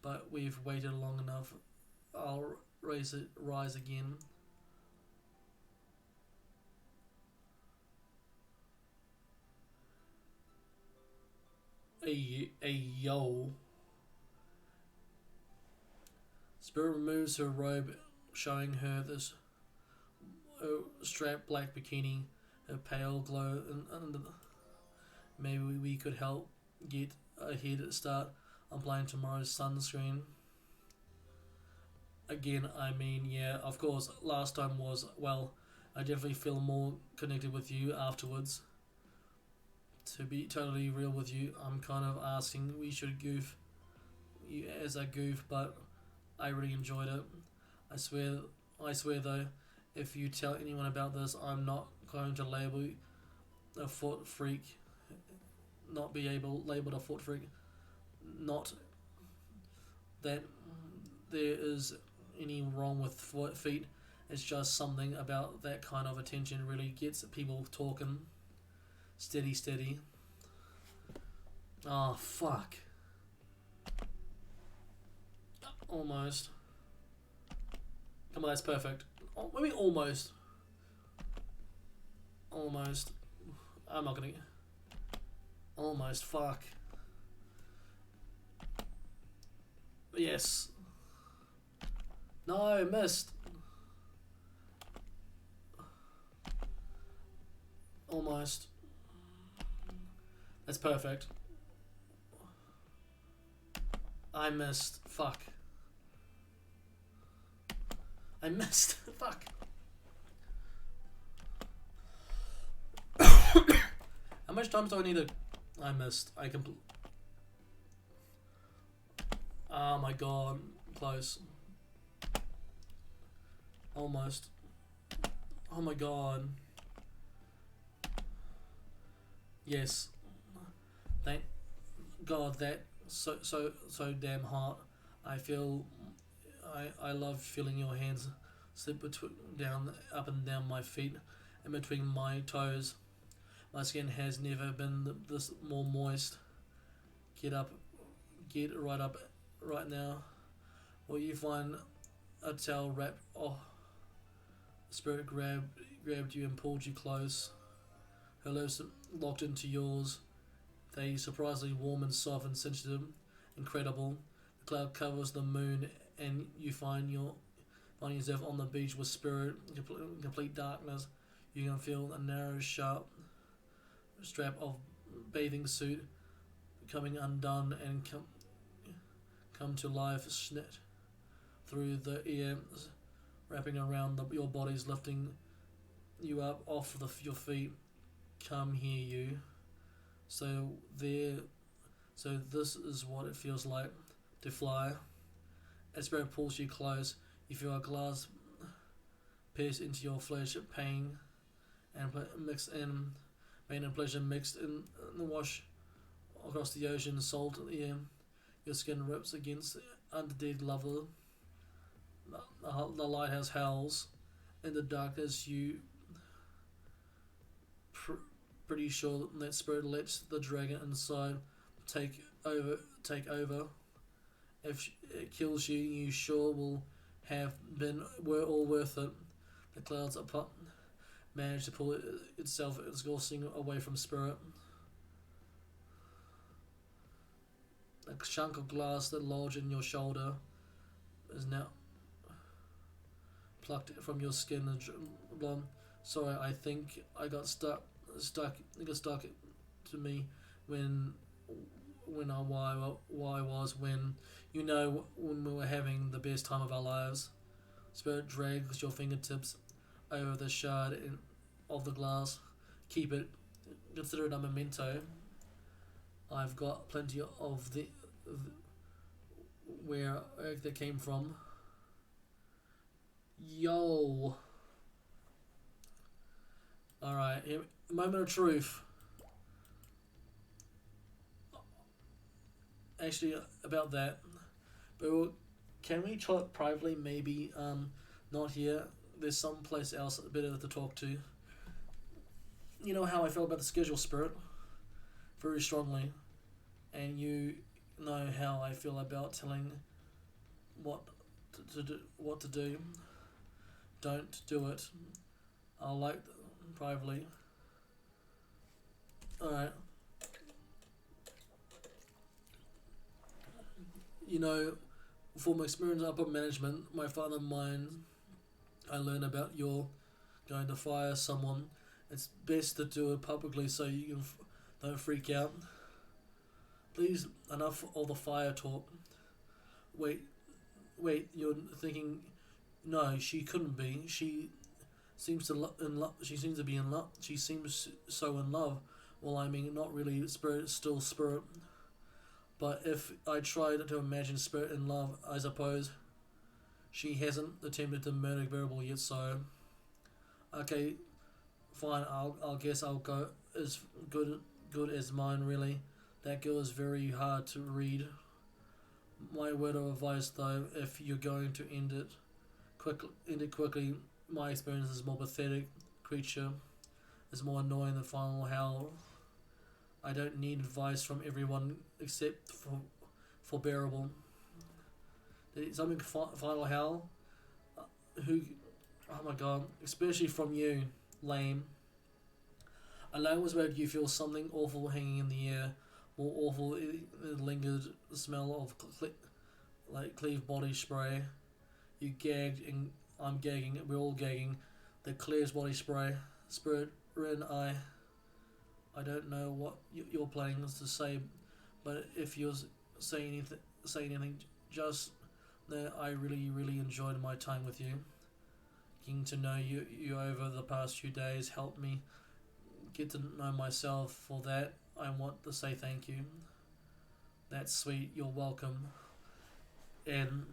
S1: but we've waited long enough. I'll rise again. Yo. Spirit removes her robe, showing her this strapped black bikini, a pale glow under the... Maybe we could help get a head start on applying tomorrow's sunscreen. Again, I mean, yeah, of course, last time was, well, I definitely feel more connected with you afterwards. To be totally real with you, I'm kind of asking we should goof you as a goof, but I really enjoyed it. I swear though, if you tell anyone about this, I'm not going to label a foot freak. Not be labeled a foot freak. Not that there is any wrong with feet. It's just something about that kind of attention really gets people talking. Steady. Oh, fuck. Almost. Come on, that's perfect. Oh, maybe almost. Almost. I'm not gonna... Almost, fuck. Yes. No, missed. Almost. That's perfect. I missed. Fuck. I missed. Fuck. How much time do I need to... I missed. I complete... Oh my god. Close. Almost. Oh my god. Yes. Thank God that so damn hot. I feel I love feeling your hands slip up and down my feet and between my toes. My skin has never been this more moist. Get right up right now. Or you find a towel wrapped. Oh, Spirit grabbed you and pulled you close. Her lips locked into yours. They surprisingly warm and soft and sensitive. Incredible. The cloud covers the moon and you find yourself on the beach with Spirit. Complete darkness. You can feel a narrow, sharp strap of bathing suit coming undone and come to life, snit through the air, wrapping around your bodies, lifting you up off your feet. Come here, you. So this is what it feels like to fly. As Spirit pulls you close, you feel a glass pierce into your flesh, pain and pain and pleasure mixed in the wash across the ocean, salt in the air. Your skin rips against undead lover. The lighthouse howls in the darkness. You pretty sure that Spirit lets the dragon inside take over. If it kills you, you sure will have were all worth it. The clouds apart managed to pull itself exhausting away from Spirit. A chunk of glass that lodged in your shoulder is now plucked from your skin and blonde. Sorry, I think I got stuck. It got stuck to me when we were having the best time of our lives. Spirit drags your fingertips over the shard of the glass. Keep it. Consider it a memento. I've got plenty of where they came from. Yo. Alright, moment of truth. Actually, about that. But can we talk privately? Maybe not here. There's some place else better to talk to. You know how I feel about the schedule, Spirit? Very strongly. And you know how I feel about telling what to do. Don't do it. I'll like privately. Alright. You know, from experience in upper management, my father and mine, I learned about your going to fire someone. It's best to do it publicly so you can don't freak out. Please, enough of the fire talk. Wait, you're thinking, no, she couldn't be. She seems She seems to be in love. She seems so in love. Well, I mean, not really. Spirit, still Spirit. But if I tried to imagine Spirit in love, I suppose she hasn't attempted to murder Variable yet. So, okay, fine. I'll guess I'll go as good as mine. Really, that girl is very hard to read. My word of advice, though, if you're going to end it quickly. My experience is more pathetic. Creature is more annoying than final howl. I don't need advice from everyone except for Bearable. Something final hell. Who? Oh my god! Especially from you, lame. Alone was made you feel something awful hanging in the air. More awful, it lingered the smell of Cleve body spray. You gagged, and I'm gagging. We're all gagging. The Cleve's body spray. Spirit, Ren, I don't know what you're planning to say, but if you're saying anything, just that I really enjoyed my time with you. Getting to know you over the past few days helped me get to know myself. For that, I want to say thank you. That's sweet. You're welcome. And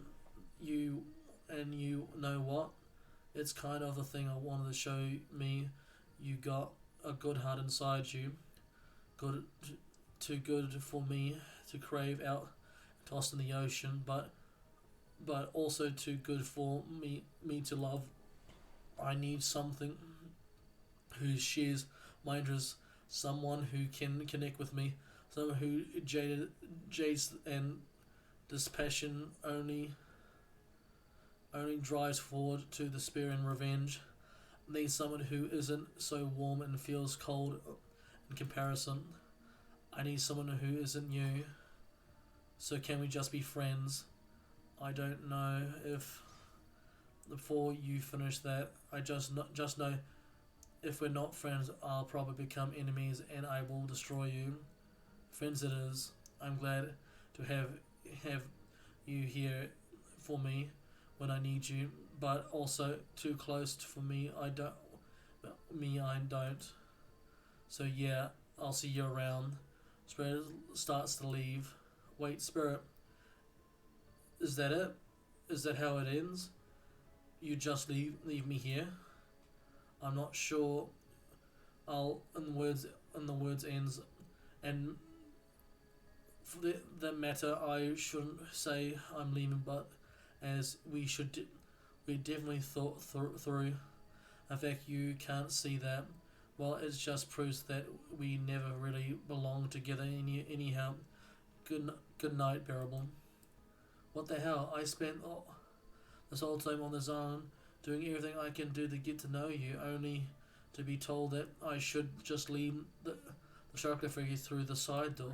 S1: you know what? It's kind of the thing I wanted to show me. You got a good heart inside you. Good, too good for me to crave out, tossed in the ocean, but also too good for me to love. I need something who shares my interests, someone who can connect with me, someone who jades and dispassion only drives forward to despair and revenge. I need someone who isn't so warm and feels cold in comparison. I need someone who isn't you. So can we just be friends? I don't know if before you finish that, I just know if we're not friends, I'll probably become enemies and I will destroy you. Friends it is. I'm glad to have you here for me when I need you, but also too close for me. I don't. So yeah, I'll see you around. Spirit starts to leave. Wait, Spirit. Is that it? Is that how it ends? You just leave me here? I'm not sure. And the words ends, and for that matter, I shouldn't say I'm leaving, but as we definitely thought through. In fact, you can't see that. Well, it just proves that we never really belonged together anyhow. Good night, Bearable. What the hell? I spent this whole time on this island, doing everything I can do to get to know you, only to be told that I should just leave the sarcophagus through the side door.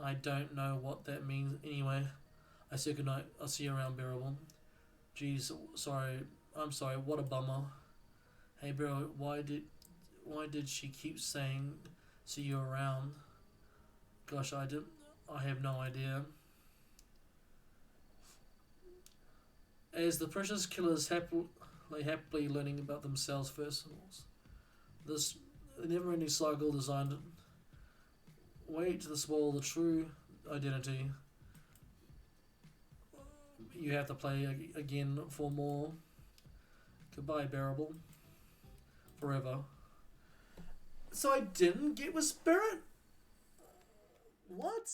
S1: I don't know what that means anyway. I say goodnight. I'll see you around, Bearable. Jeez, sorry. I'm sorry. What a bummer. Hey, Bearable, why did she keep saying see you around? Gosh, I have no idea. As the precious killers happily learning about themselves first, this never-ending cycle designed wait to spoil the true identity. You have to play again for more. Goodbye, Bearable. Forever. So I didn't get with Spirit? What?